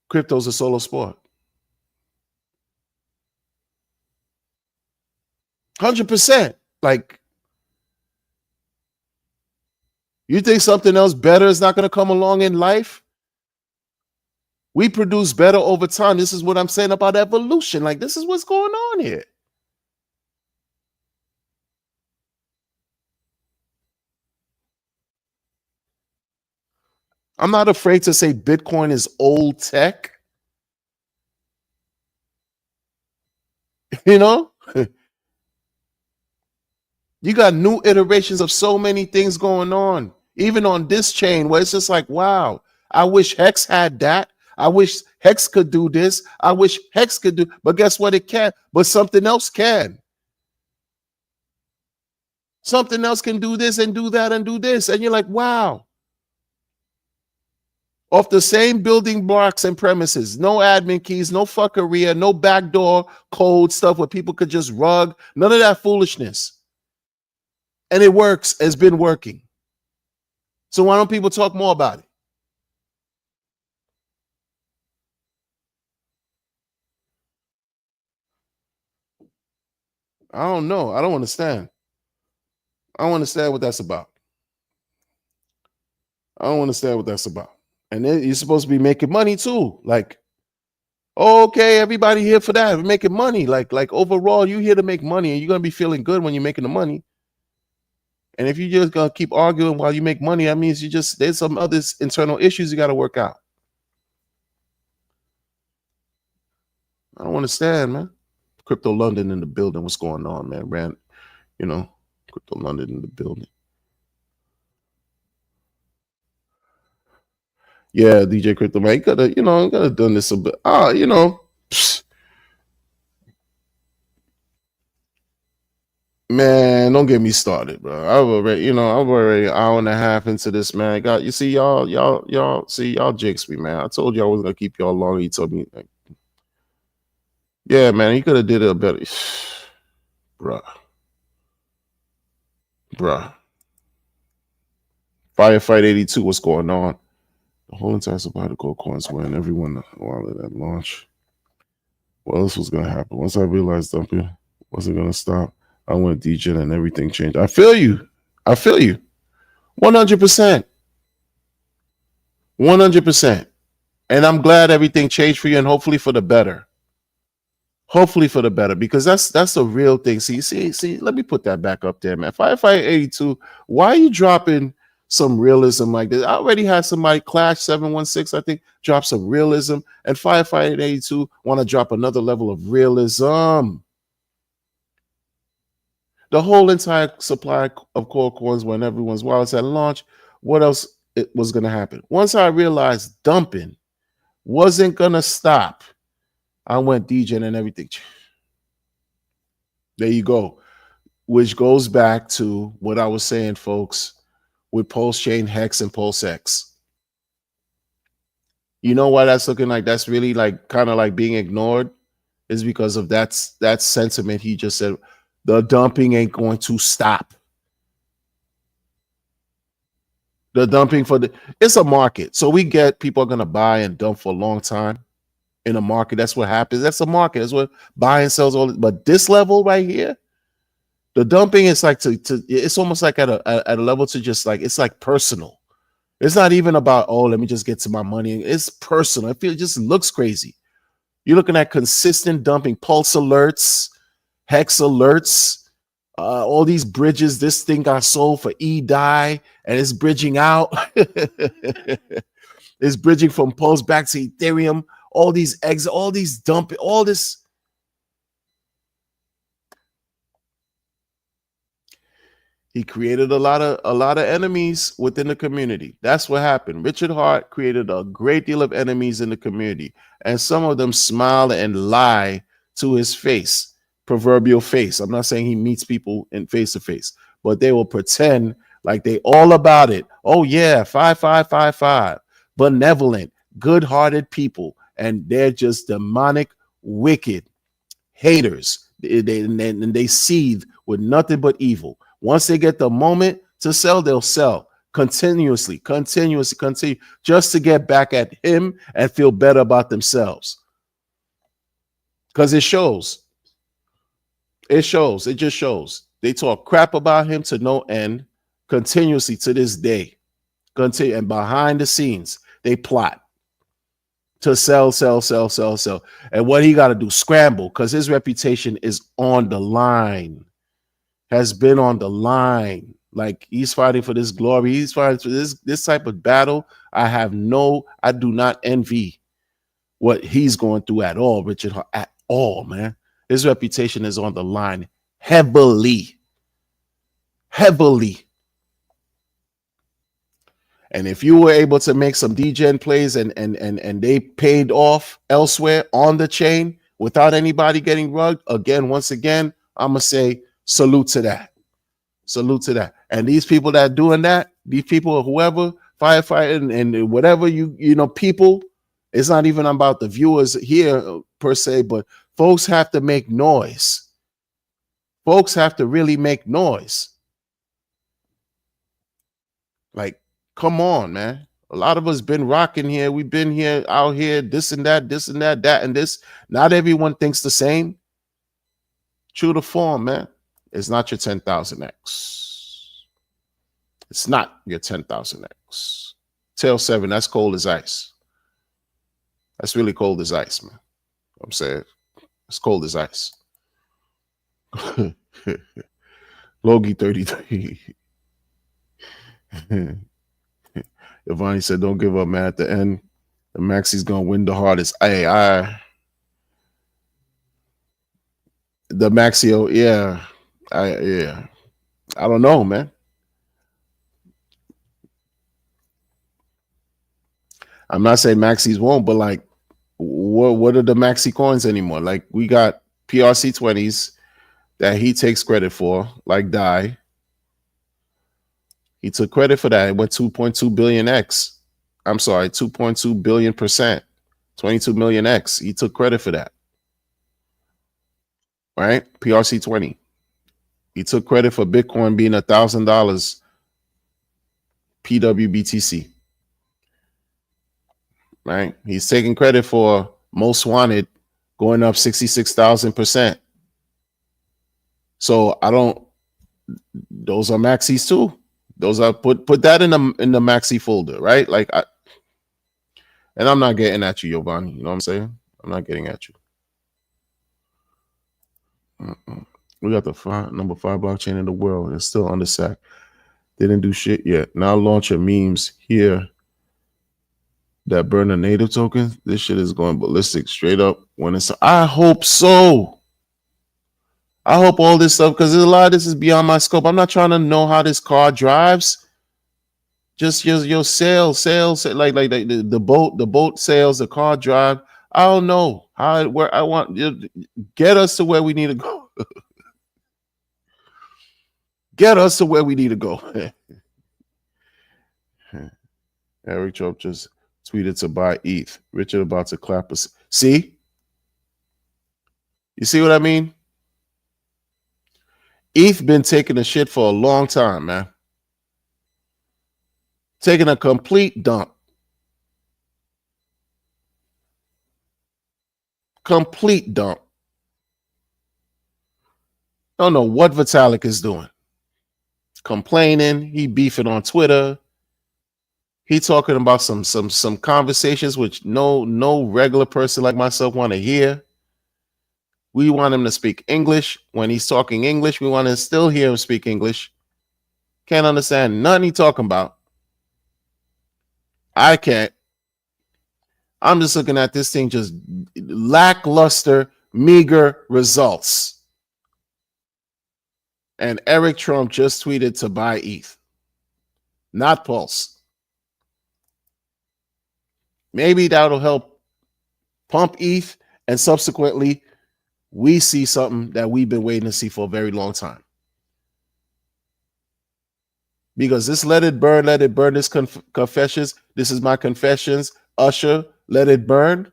Crypto's a solo sport. 100%. Like, you think something else better is not going to come along in life? We produce better over time. This is what I'm saying about evolution. Like, this is what's going on here. I'm not afraid to say Bitcoin is old tech. You know? You got new iterations of so many things going on, even on this chain, where it's just like, wow, I wish Hex had that. I wish Hex could do this. I wish Hex could do, but guess what? It can't, but something else can. Something else can do this and do that and do this. And you're like, wow. Off the same building blocks and premises, no admin keys, no fuckeria, no backdoor code stuff where people could just rug, none of that foolishness. And it works, it's been working. So why don't people talk more about it? I don't know. I don't understand. I don't understand what that's about. I don't understand what that's about. And then you're supposed to be making money too. Like, okay, everybody here for that. We're making money. Like overall, you're here to make money and you're going to be feeling good when you're making the money. And if you're just going to keep arguing while you make money, that means there's some other internal issues you got to work out. I don't understand, man. Crypto London in the building. What's going on, man? Crypto London in the building. Yeah, DJ Crypto, man, you could have done this a bit. Man, don't get me started, bro. I'm already an hour and a half into this, man. Y'all jinxed me, man. I told you I wasn't gonna keep y'all long. He told me, like, yeah, man, he could have did it better, bruh. Firefight 82, what's going on? The whole entire supply of gold coins when everyone wallet at launch. what else was gonna happen? Once I realized dumping wasn't gonna stop, I went DJ and everything changed. I feel you. 100%. 100%. And I'm glad everything changed for you, and hopefully for the better. Hopefully for the better, because that's a real thing. See, let me put that back up there, man. Firefight 82, why are you dropping some realism like this? I already had somebody, Clash 716, I think, drop some realism, and Firefight 82 want to drop another level of realism. The whole entire supply of core coins when everyone's wallets at launch, what else it was going to happen? Once I realized dumping wasn't going to stop, I went DJing and everything. There you go. Which goes back to what I was saying, folks, with Pulse Chain Hex and Pulse X. You know why that's looking like that's really like kind of like being ignored? Is because of that sentiment he just said. The dumping ain't going to stop. The dumping it's a market. So we get people are going to buy and dump for a long time in a market. That's what happens. That's a market. That's what buy and sells all. But this level right here, the dumping is like it's almost like at a level to just like, it's like personal. It's not even about, oh, let me just get to my money. It's personal. It just looks crazy. You're looking at consistent dumping, pulse alerts, hex alerts, all these bridges. This thing got sold for E-DAI and it's bridging out. It's bridging from Pulse back to Ethereum. All these eggs, all these dumping, all this. He created a lot of enemies within the community. That's what happened. Richard Hart created a great deal of enemies in the community, and some of them smile and lie to his face. Proverbial face. I'm not saying he meets people in face to face, but they will pretend like they all about it. Oh yeah, 5555, benevolent, good-hearted people, and they're just demonic, wicked haters. They seethe with nothing but evil. Once they get the moment to sell, they'll sell continuously, just to get back at him and feel better about themselves. Because it shows. It shows. It just shows. They talk crap about him to no end, continuously to this day. And behind the scenes, they plot to sell. And what he got to do, scramble, because his reputation is on the line, has been on the line. Like, he's fighting for this glory. He's fighting for this type of battle. I do not envy what he's going through at all, Richard, at all, man. His reputation is on the line heavily. And if you were able to make some DGen plays and they paid off elsewhere on the chain without anybody getting rugged, once again, I'm going to say salute to that. And these people that are doing that, these people, whoever, firefighter and whatever, people, it's not even about the viewers here per se, but folks have to make noise. Folks have to really make noise. Like, come on, man. A lot of us been rocking here. We've been here, out here, this and that, that and this. Not everyone thinks the same. True to form, man. It's not your 10,000X. It's not your 10,000X. Tail 7, that's cold as ice. That's really cold as ice, man. I'm saying it's cold as ice. Logie 33. Ivani said, don't give up, man. At the end, the Maxi's gonna win the hardest. The Maxio, yeah. I don't know, man. I'm not saying Maxis won't, but like, what are the Maxi coins anymore? Like, we got PRC 20s that he takes credit for, like DAI. He took credit for that. It went 2.2 billion X. I'm sorry, 2.2 billion %, 22 million X. He took credit for that. Right? PRC 20. He took credit for Bitcoin being $1,000 PWBTC. Right? He's taking credit for most wanted going up 66,000%. So I don't. Those are maxis too. Those are put that in the maxi folder, right? Like, and I'm not getting at you, Giovanni. You know what I'm saying? I'm not getting at you. We got the number 5 blockchain in the world. It's still under SAC. Didn't do shit yet. Now launch your memes here that burn the native token. This shit is going ballistic straight up. When it's, I hope so. I hope all this stuff, because a lot of this is beyond my scope. I'm not trying to know how this car drives. Just your sales, like the boat sales, the car drive. I don't know how where I want get us to where we need to go. Get us to where we need to go. Eric Trump just tweeted to buy ETH. Richard about to clap us. See? You see what I mean? ETH been taking a shit for a long time, man. Taking a complete dump. Complete dump. Don't know what Vitalik is doing. Complaining. He beefing on Twitter. He talking about some conversations which no regular person like myself want to hear. We want him to speak English. When he's talking English, we want to still hear him speak English. Can't understand nothing he talking about. I can't. I'm just looking at this thing, just lackluster, meager results. And Eric Trump just tweeted to buy ETH. Not Pulse. Maybe that'll help pump ETH, and subsequently we see something that we've been waiting to see for a very long time. Because this let it burn, this confessions. This is my confessions. Usher, let it burn.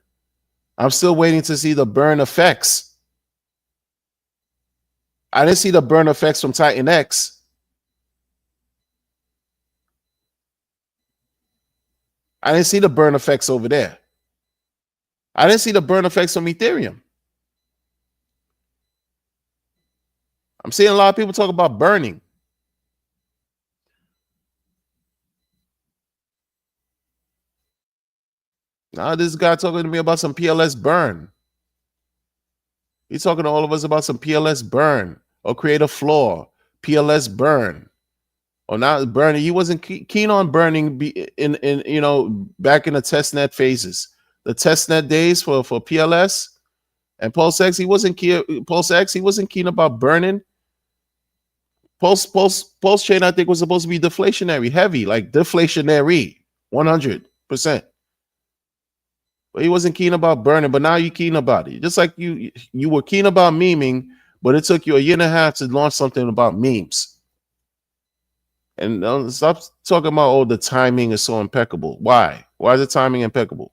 I'm still waiting to see the burn effects. I didn't see the burn effects from Titan X. I didn't see the burn effects over there. I didn't see the burn effects from Ethereum. I'm seeing a lot of people talk about burning. Now this guy talking to me about some PLS burn. He's talking to all of us about some PLS burn or create a floor. PLS burn. Or not burning. He wasn't keen on burning in back in the testnet phases. The testnet days for PLS and PulseX, he wasn't keen. PulseX, he wasn't keen about burning. Pulse chain, I think, was supposed to be deflationary, heavy, like deflationary, 100%. But he wasn't keen about burning, but now you're keen about it. Just like you were keen about memeing, but it took you a year and a half to launch something about memes. And stop talking about, the timing is so impeccable. Why? Why is the timing impeccable?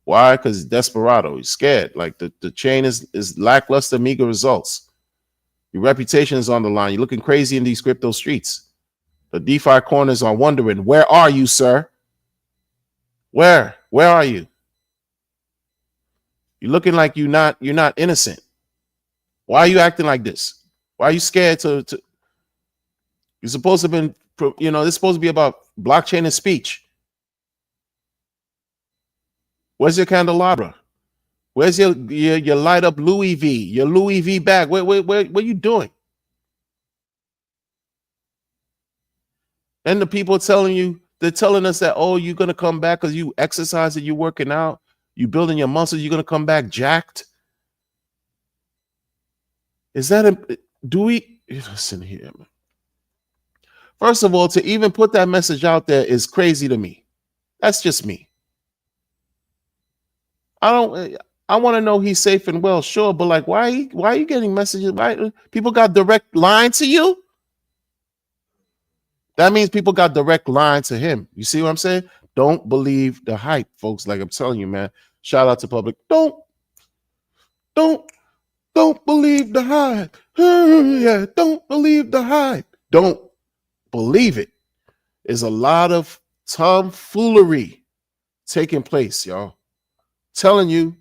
Why? Because Desperado, he's scared. Like the chain is lackluster, meager results. Your reputation is on the line. You're looking crazy in these crypto streets. The DeFi corners are wondering, where are you, sir? Where are you? You're looking like you're not innocent. Why are you acting like this? Why are you scared to you're supposed to have been, this is supposed to be about blockchain and speech. Where's your candelabra? Where's your light up Louis V? Your Louis V bag? What are you doing? And the people they're telling us that, you're gonna come back because you exercising, you working out, you building your muscles, you're gonna come back jacked. Is that listen here, man. First of all, to even put that message out there is crazy to me. That's just me. I want to know he's safe and well, sure, but like, why are you getting messages? Why people got direct line to you? That means people got direct line to him. You see what I'm saying? Don't believe the hype, folks. Like I'm telling you, man. Shout out to public. Don't believe the hype. Yeah, don't believe the hype. Don't believe it. There's a lot of tomfoolery taking place, y'all. Telling you,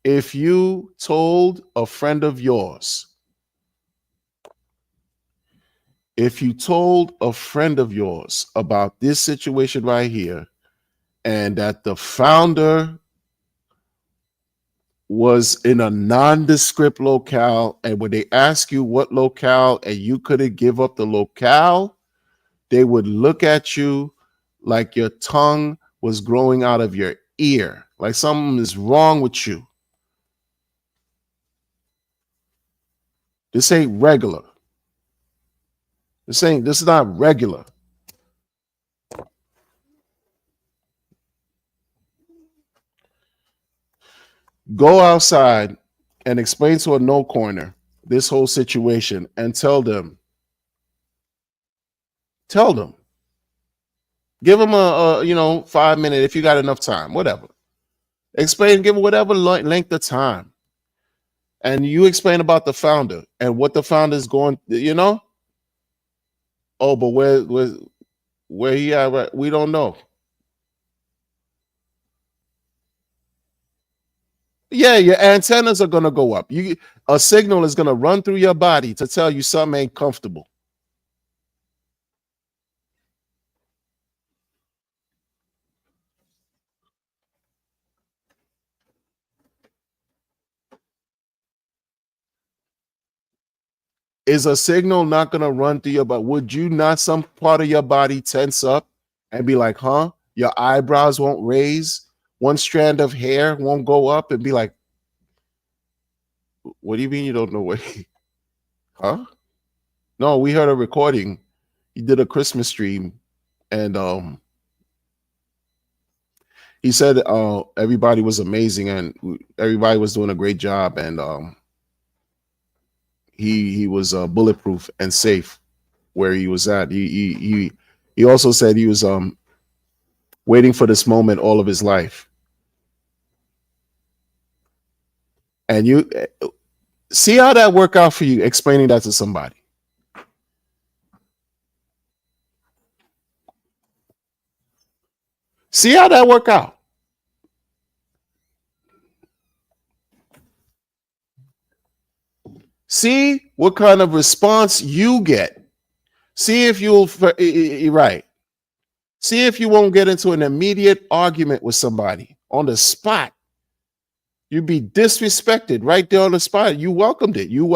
if you told a friend of yours, about this situation right here, and that the founder was in a nondescript locale, and when they ask you what locale and you couldn't give up the locale, they would look at you like your tongue was growing out of your ear, like something is wrong with you. This ain't regular. This is not regular. Go outside and explain to a no corner this whole situation and tell them. Give them a 5 minute if you got enough time, whatever. Explain, give whatever length of time. And you explain about the founder and what the founder is going, Oh, but where he at? Right? We don't know. Yeah, your antennas are gonna go up. A signal is gonna run through your body to tell you something ain't comfortable. Is a signal not gonna run through your body? Would you not some part of your body tense up and be like, huh? Your eyebrows won't raise, one strand of hair won't go up, and be like, what do you mean you don't know what? Huh? No, we heard a recording. He did a Christmas stream, and he said everybody was amazing and everybody was doing a great job, and he was bulletproof and safe where he was at. He also said he was waiting for this moment all of his life. And you see how that worked out for you, explaining that to somebody. See how that worked out. See what kind of response you get. See if you'll, right. See if you won't get into an immediate argument with somebody on the spot. You'd be disrespected right there on the spot. You welcomed it. You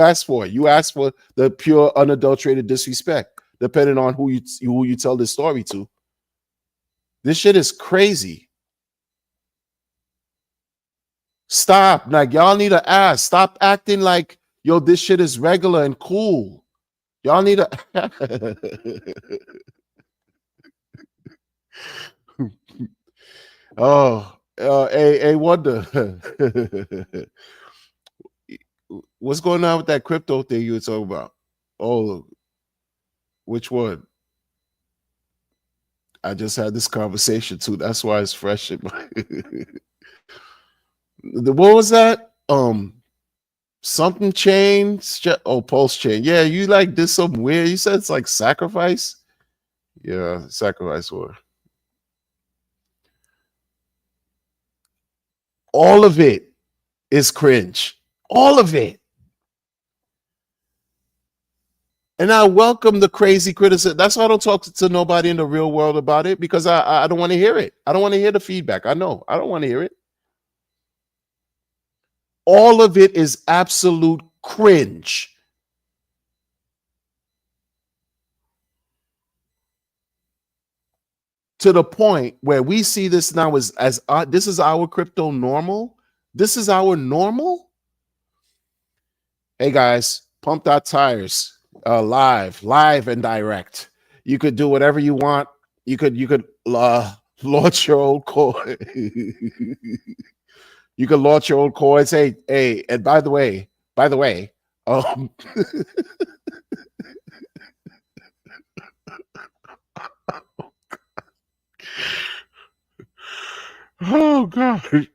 asked for it. You asked for the pure, unadulterated disrespect, depending on who you tell this story to. This shit is crazy. Stop. Like, y'all need to ask. Stop acting like, yo, this shit is regular and cool. Y'all need to. Hey, Wonder. What's going on with that crypto thing you were talking about? Oh, which one? I just had this conversation too. That's why it's fresh in my what was that? Something changed. Oh, Pulse chain. Yeah, you like did something weird. You said it's like sacrifice. Yeah, sacrifice war. All of it is cringe. All of it. And I welcome the crazy criticism. That's why I don't talk to nobody in the real world about it, because I don't want to hear it. I don't want to hear the feedback. I know. I don't want to hear it. All of it is absolute cringe. To the point where we see this now as this is our crypto normal. This is our normal. Hey guys, Pump That Tires. Live and direct. You could do whatever you want. You could launch your own coin. You could launch your own coins. Hey, and by the way, oh God.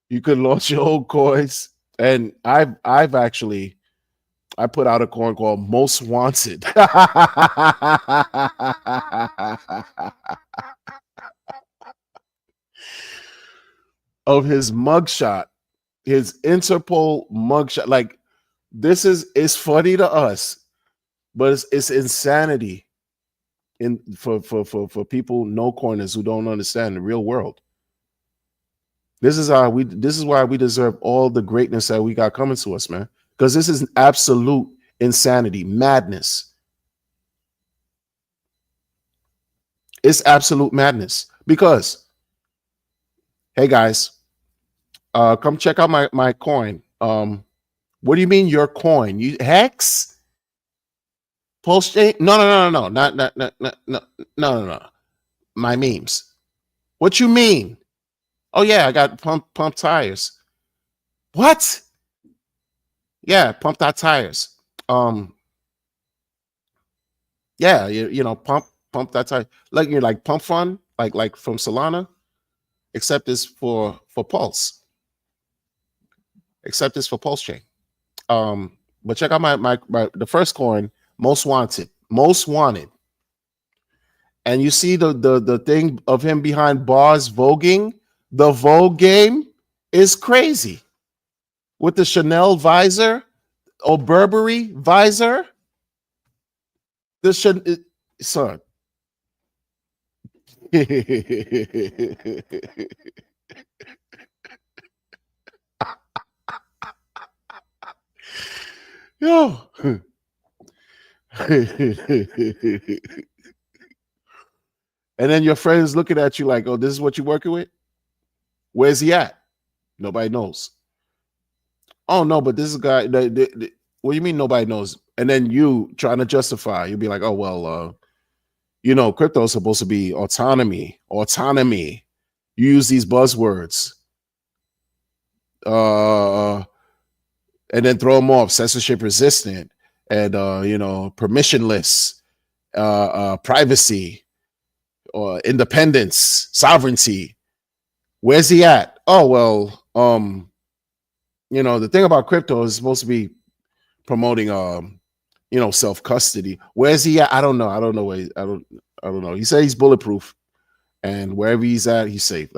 You could launch your own coins. And I've actually put out a coin called Most Wanted. of his mugshot, his Interpol mugshot. Like, this is, it's funny to us, but it's insanity in for people, no corners, who don't understand the real world. This is why we deserve all the greatness that we got coming to us, man. Because this is absolute insanity, madness. It's absolute madness. Because, hey guys, come check out my coin. What do you mean your coin? You Hex? Pulse chain? No. No. My memes. What you mean? Oh yeah, I got pump tires. What? Yeah, pump that tires. Yeah, you know, pump that tire. Like you're like Pump Fun, like from Solana, except it's for Pulse. Except it's for Pulse Chain. But check out my the first coin, most wanted. And you see the thing of him behind bars voguing. The Vogue game is crazy. With the Chanel visor or Burberry visor. Son. Yo. And then your friends looking at you like, oh, this is what you're working with? Where's he at? Nobody knows. Oh, no, but this is a guy. What do you mean nobody knows? And then you trying to justify. You'll be like, oh, well, you know, crypto is supposed to be autonomy. You use these buzzwords. And then throw them off, censorship resistant and, you know, permissionless, privacy, or independence, sovereignty. Where's he at? Oh, well, you know, the thing about crypto is supposed to be promoting, you know, self-custody. Where's he at? I don't know. I don't know. He said he's bulletproof, and wherever he's at, he's safe.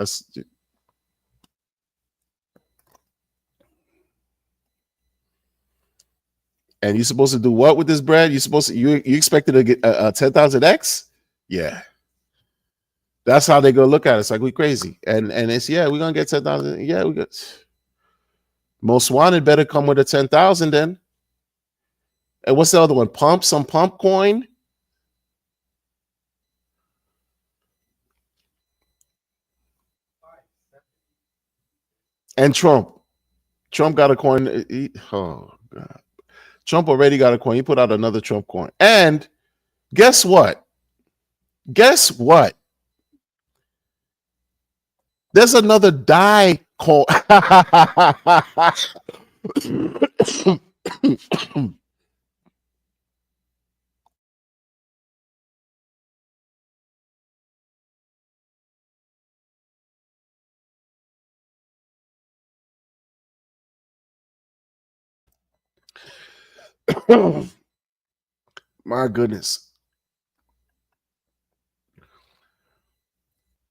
And you're supposed to do what with this bread? You expected to get a 10,000x? Yeah. That's how they gonna look at it. It's like we crazy. And it's, yeah, we're gonna get 10,000. Yeah, we got most wanted better come with a 10,000 then. And what's the other one? Pump coin. And Trump got a coin. Oh God. Trump already got a coin. He put out another Trump coin. And guess what? There's another DAI coin. My goodness.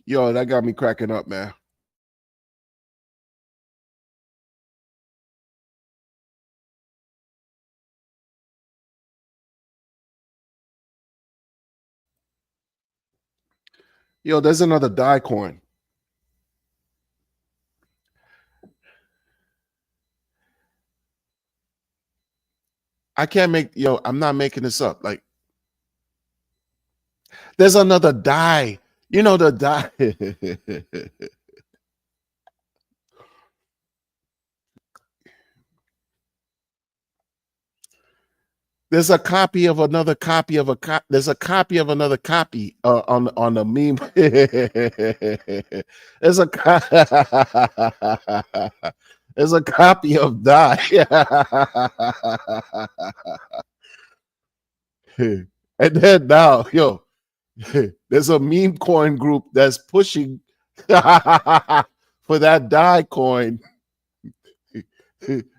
Yo, that got me cracking up, man. Yo, there's another DAI coin. I can't make, yo, I'm not making this up. Like, there's another DAI. You know, the DAI. There's a copy of another copy of a copy. There's a copy of another copy on the meme. There's a there's a copy of DAI. And then now, yo, there's a meme coin group that's pushing for that DAI coin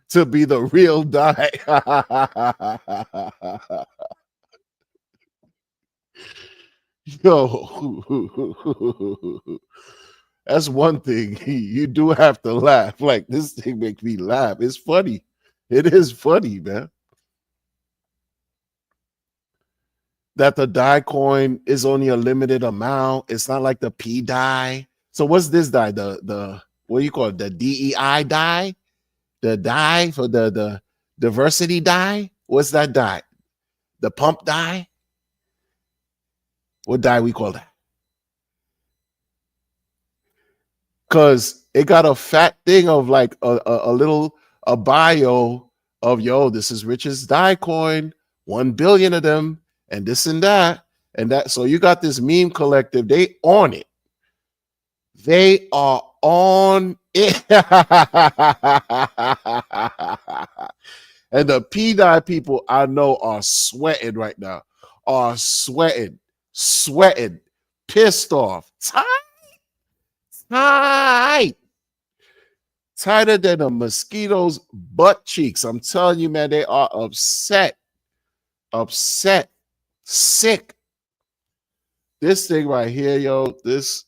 to be the real DAI. Yo, That's one thing. You do have to laugh. Like, this thing makes me laugh. It's funny. It is funny, man. That the die coin is only a limited amount. It's not like the P die. So what's this die? The what do you call it? The DEI die? The die for the diversity die? What's that die? The pump die? What die we call that? Because it got a fat thing of like a bio of, yo, this is Rich's die coin, 1 billion of them, and this and that. And that, so you got this meme collective, they on it. They are on it. And the P-Dye people I know are sweating right now. Are sweating, pissed off, tighter than a mosquito's butt cheeks. I'm telling you, man, they are upset, sick. This thing right here, yo, this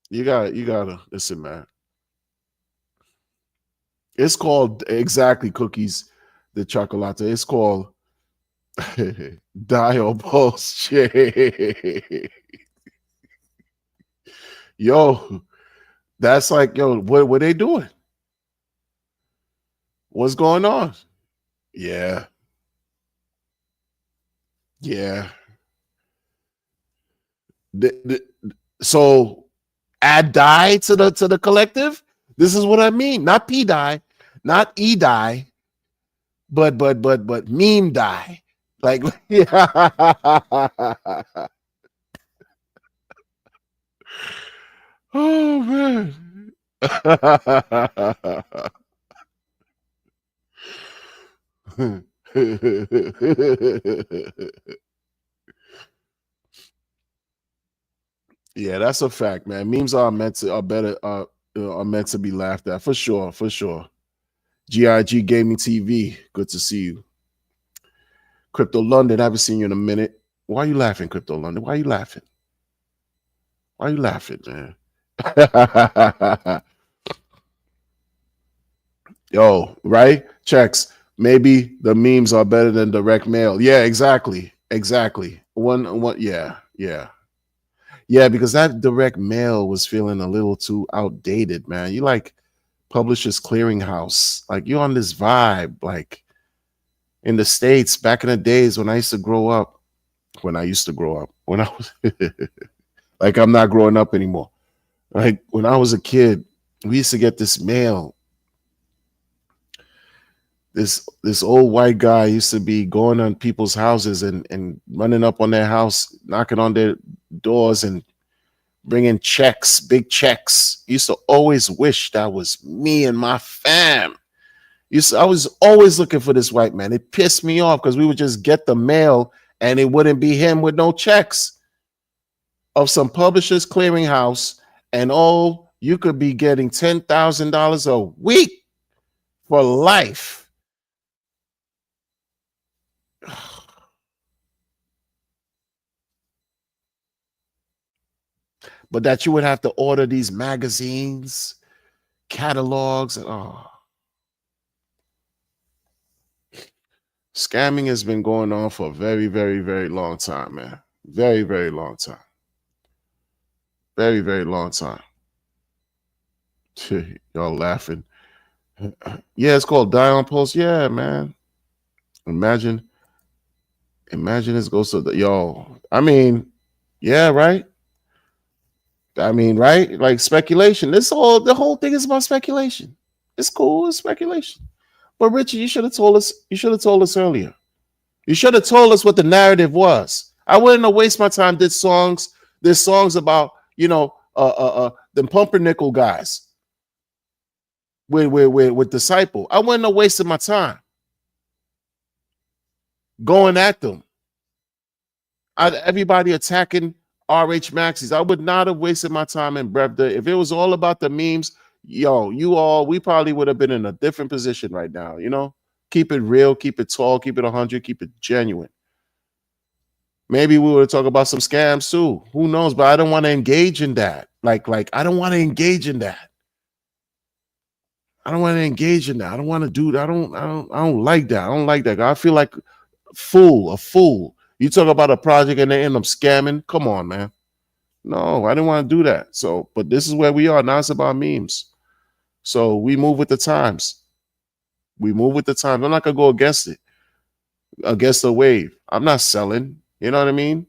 you gotta listen, man. It's called exactly Cookies the Chocolate. It's called Dial bullshit. Yo, that's like, yo, what they doing? What's going on? Yeah. So add die to the collective. This is what I mean. Not P die, not E die, but meme die. Like, yeah. Oh man. Yeah, that's a fact, man. Memes are meant to be laughed at for sure. GIG Gaming TV, good to see you. Crypto London, haven't seen you in a minute. Why are you laughing, Crypto London? Why are you laughing, man? Yo, right? Checks. Maybe the memes are better than direct mail. Yeah, exactly. One. Yeah. Because that direct mail was feeling a little too outdated, man. You like Publishers Clearinghouse, like you're on this vibe, like in the States back in the days when I used to grow up. When I was like, I'm not growing up anymore. Like when I was a kid, we used to get this mail. This old white guy used to be going on people's houses and running up on their house, knocking on their doors and bringing checks, big checks. Used to always wish that was me and my fam. I was always looking for this white man. It pissed me off because we would just get the mail and it wouldn't be him with no checks of some Publishers Clearinghouse. And you could be getting $10,000 a week for life. But that you would have to order these magazines, catalogs. Scamming has been going on for a very, very, very long time, man. Very, very long time. Very, very long time. Y'all laughing. Yeah, it's called Die on Post. Yeah, man. Imagine this goes to I mean, yeah, right? Right? Like speculation. The whole thing is about speculation. It's cool, it's speculation. But Richard, you should have told us earlier. You should have told us what the narrative was. I wouldn't have wasted my time. There's songs about, them pumpernickel guys with Disciple. I wouldn't have wasted my time going at them. Everybody attacking RH Maxis. I would not have wasted my time in Brevda. If it was all about the memes, we probably would have been in a different position right now, Keep it real, keep it tall, keep it 100, keep it genuine. Maybe we would talk about some scams too. Who knows? But I don't want to engage in that. Like I don't want to engage in that. I don't want to engage in that. I don't want to do that. I don't like that. I don't like that. I feel like a fool. You talk about a project and they end up scamming. Come on, man. No, I didn't want to do that. So, but this is where we are. Now it's about memes. So we move with the times. We move with the times. I'm not gonna go against it, against the wave. I'm not selling. You know what I mean?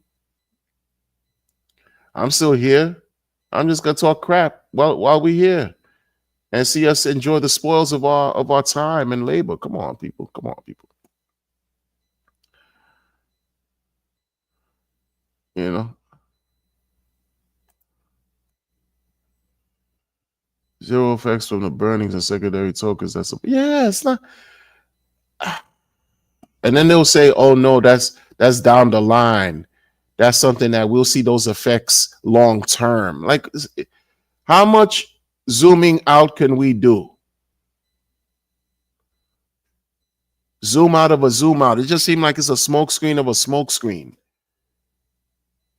I'm still here. I'm just gonna talk crap while we here and see us enjoy the spoils of our time and labor. Come on, people. Come on, people. You know, zero effects from the burnings and secondary tokens. It's not. And then they'll say, "Oh no, that's down the line. That's something that we'll see those effects long term." Like, how much zooming out can we do? Zoom out of a zoom out. It just seemed like it's a smoke screen of a smoke screen,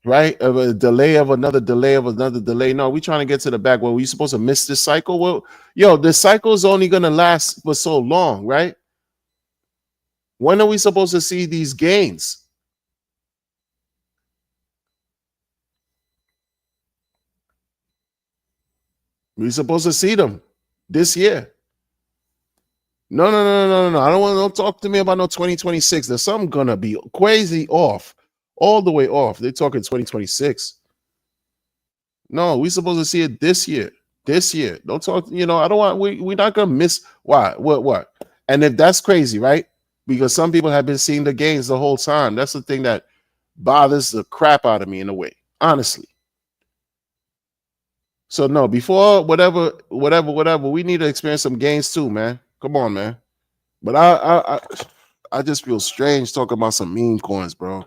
right? Of a delay of another delay of another delay. No, we're trying to get to the back. Well, we supposed to miss this cycle? Well, the cycle is only going to last for so long, right? When are we supposed to see these gains? We're supposed to see them this year. No. I don't talk to me about no 2026. There's something gonna be crazy off, all the way off. They're talking 2026. No, we're supposed to see it this year. This year. Don't talk. I don't want. We're not gonna miss. Why? What? And if that's crazy, right? Because some people have been seeing the gains the whole time. That's the thing that bothers the crap out of me in a way, honestly. So no, before whatever, we need to experience some gains too, man. Come on, man. But I just feel strange talking about some meme coins, bro.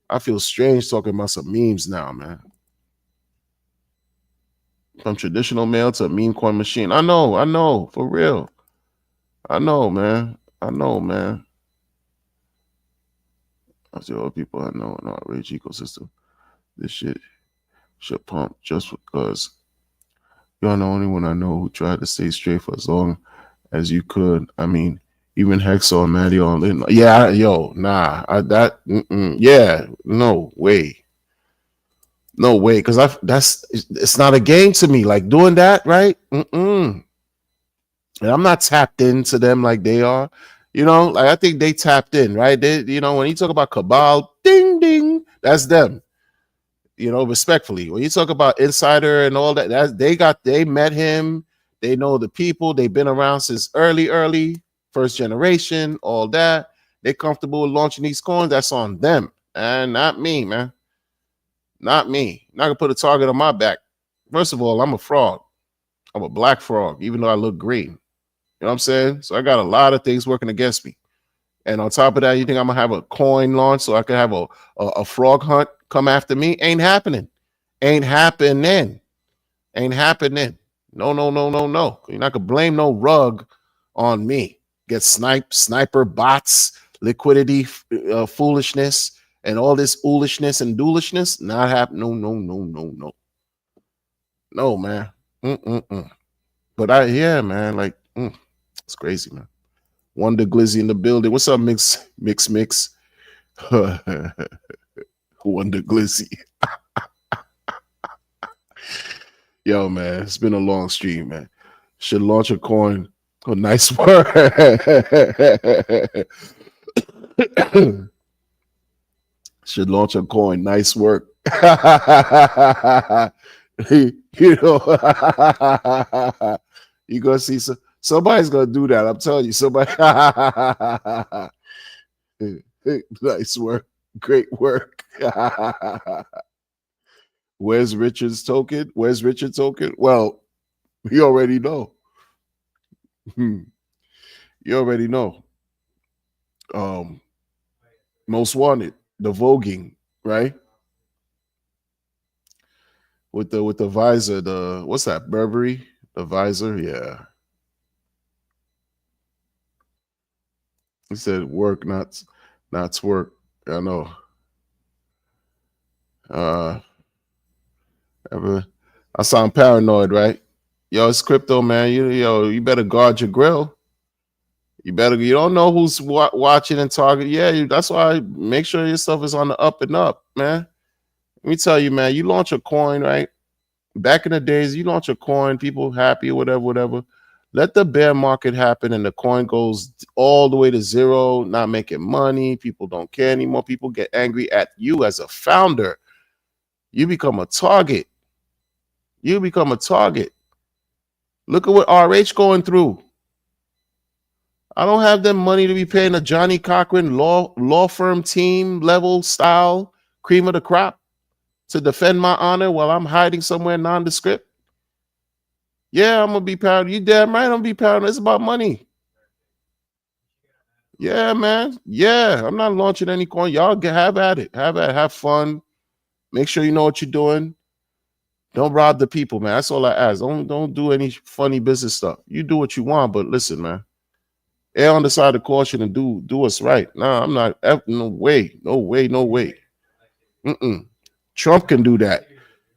I feel strange talking about some memes now, man. From traditional mail to meme coin machine. I know, for real. I know, man. That's the old people I know in our rage ecosystem. This shit should pump just because you're the only one I know who tried to stay straight for as long as you could. I mean, even Hexo and Maddie on. Yeah, yeah, no way. No way, because it's not a game to me. Like doing that, right? And I'm not tapped into them like they are. Like I think they tapped in, right? They, when you talk about Cabal, ding ding, that's them. Respectfully. When you talk about Insider and all that, they met him. They know the people. They've been around since early, first generation, all that. They're comfortable with launching these coins. That's on them, and not me, man. Not me. Not gonna put a target on my back. First of all, I'm a frog. I'm a black frog, even though I look green. You know what I'm saying? So I got a lot of things working against me. And on top of that, you think I'm gonna have a coin launch so I can have a frog hunt come after me? Ain't happening. Ain't happening. No. You're not gonna blame no rug on me. Get sniper bots, liquidity, foolishness, and all this foolishness and doolishness. Not happening. No. No, man. But man, like, it's crazy, man. Wonder Glizzy in the building. What's up, Mix? Wonder Glizzy. Yo, man, it's been a long stream, man. Should launch a coin. Oh, nice work. Should launch a coin. Nice work. You gonna see somebody's gonna do that. I'm telling you, somebody. Nice work. Great work. Where's Richard's token? Well, you already know. You already know. Most Wanted, the voguing, right? With the visor, what's that? Burberry, the visor, yeah. He said work, not twerk. I know. Uh, I sound paranoid, right? Yo, it's crypto, man. You better guard your grill. You don't know who's watching and target. Yeah, that's why make sure your stuff is on the up and up, man. Let me tell you, man, you launch a coin, right? Back in the days, you launch a coin, people happy, whatever. Let the bear market happen and the coin goes all the way to zero, not making money. People don't care anymore. People get angry at you as a founder. You become a target. Look at what RH going through. I don't have them money to be paying a Johnny Cochran law firm team level style cream of the crop to defend my honor while I'm hiding somewhere nondescript. Yeah, I'm gonna be proud. You damn right, I'm gonna be proud. It's about money. Yeah, man. Yeah, I'm not launching any coin. Y'all have at it. Have fun. Make sure you know what you're doing. Don't rob the people, man. That's all I ask. Don't do any funny business stuff. You do what you want, but listen, man. Err on the side of caution and do what's right. Nah, I'm not. No way. Trump can do that.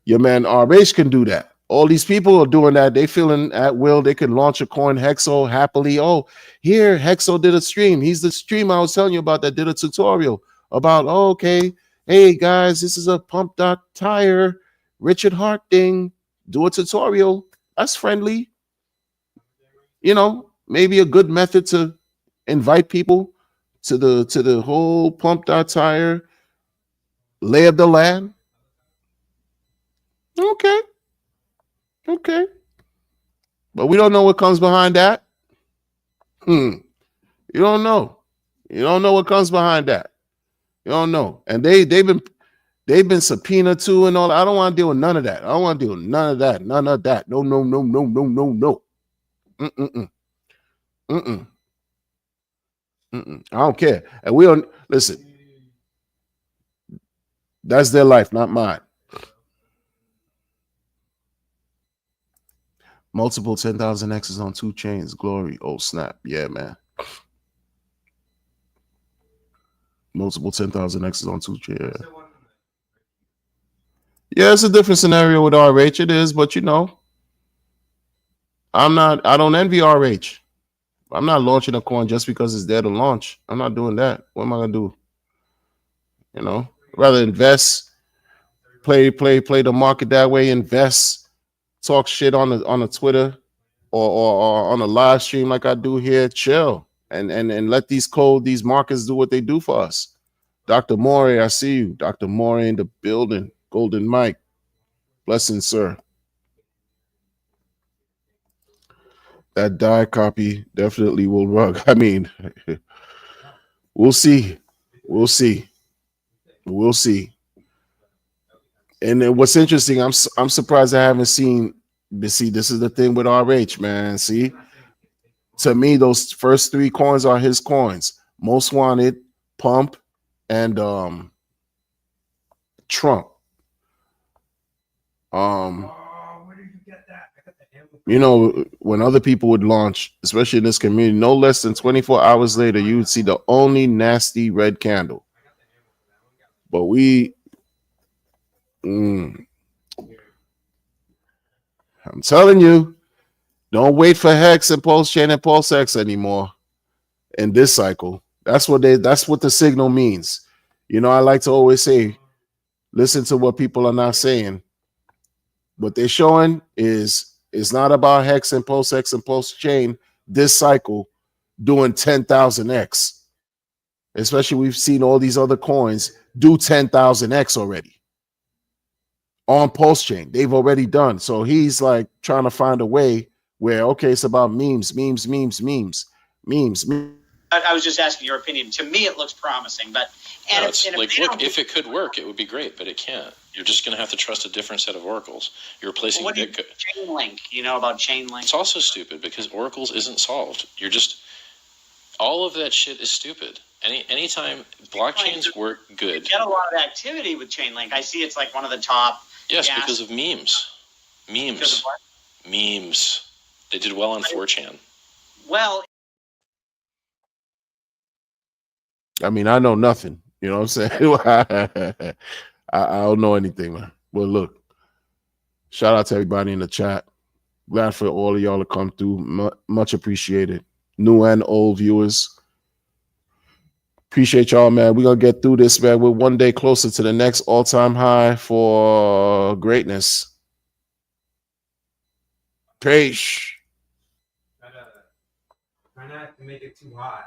Your man RH can do that. All these people are doing that. They feeling at will. They can launch a coin, Hexo, happily. Oh, here, Hexo did a stream. He's the stream I was telling you about that did a tutorial about, okay, hey, guys, this is a pump tire, Richard Hart thing. Do a tutorial. That's friendly. Maybe a good method to invite people to the whole pump tire lay of the land. Okay. But we don't know what comes behind that. You don't know. You don't know what comes behind that. You don't know. And they've been subpoenaed too and all. I don't want to deal with none of that. I don't want to deal with none of that. None of that. No. I don't care. And we don't listen. That's their life, not mine. Multiple 10,000 X's on 2 chains. Glory. Oh, snap. Yeah, man. Multiple 10,000 X's on 2 chains. Yeah, it's a different scenario with RH. It is, but I don't envy RH. I'm not launching a coin just because it's there to launch. I'm not doing that. What am I going to do? Rather invest, play the market that way, invest, talk shit on the Twitter or on a live stream like I do here, chill and let these markets do what they do for us. Dr. Morey, I see you. Dr. Morey in the building. Golden Mike. Blessings, sir. That die copy definitely will rug. I mean, we'll see. And then what's interesting, I'm surprised I haven't seen. See, this is the thing with RH, man. See, to me, those first 3 coins are his coins. Most Wanted, Pump, and Trump. When other people would launch, especially in this community, no less than 24 hours later, you would see the only nasty red candle. But I'm telling you, don't wait for Hex and Pulse Chain and Pulse X anymore in this cycle. That's what the signal means. I like to always say, listen to what people are not saying. What they're showing is it's not about Hex and Pulse X and Pulse Chain this cycle doing 10,000x. Especially we've seen all these other coins do 10,000x already. On Pulse Chain, they've already done. So he's like trying to find a way where, okay, it's about memes. I was just asking your opinion. To me, it looks promising, but if it could work, it would be great, but it can't. You're just going to have to trust a different set of oracles. You're replacing Bitcoin. Chainlink? You know about Chainlink? It's also stupid because oracles isn't solved. All of that shit is stupid. Anytime blockchains work good. You get a lot of activity with Chainlink. I see it's like one of the top. Yes, because of memes. Because of what? Memes. They did well on 4chan. Well, I mean, I know nothing. You know what I'm saying? I don't know anything, man. But look, shout out to everybody in the chat. Glad for all of y'all to come through. Much appreciated. New and old viewers. Appreciate y'all, man. We're going to get through this, man. We're one day closer to the next all-time high for greatness. Peace. Try not to make it too hot.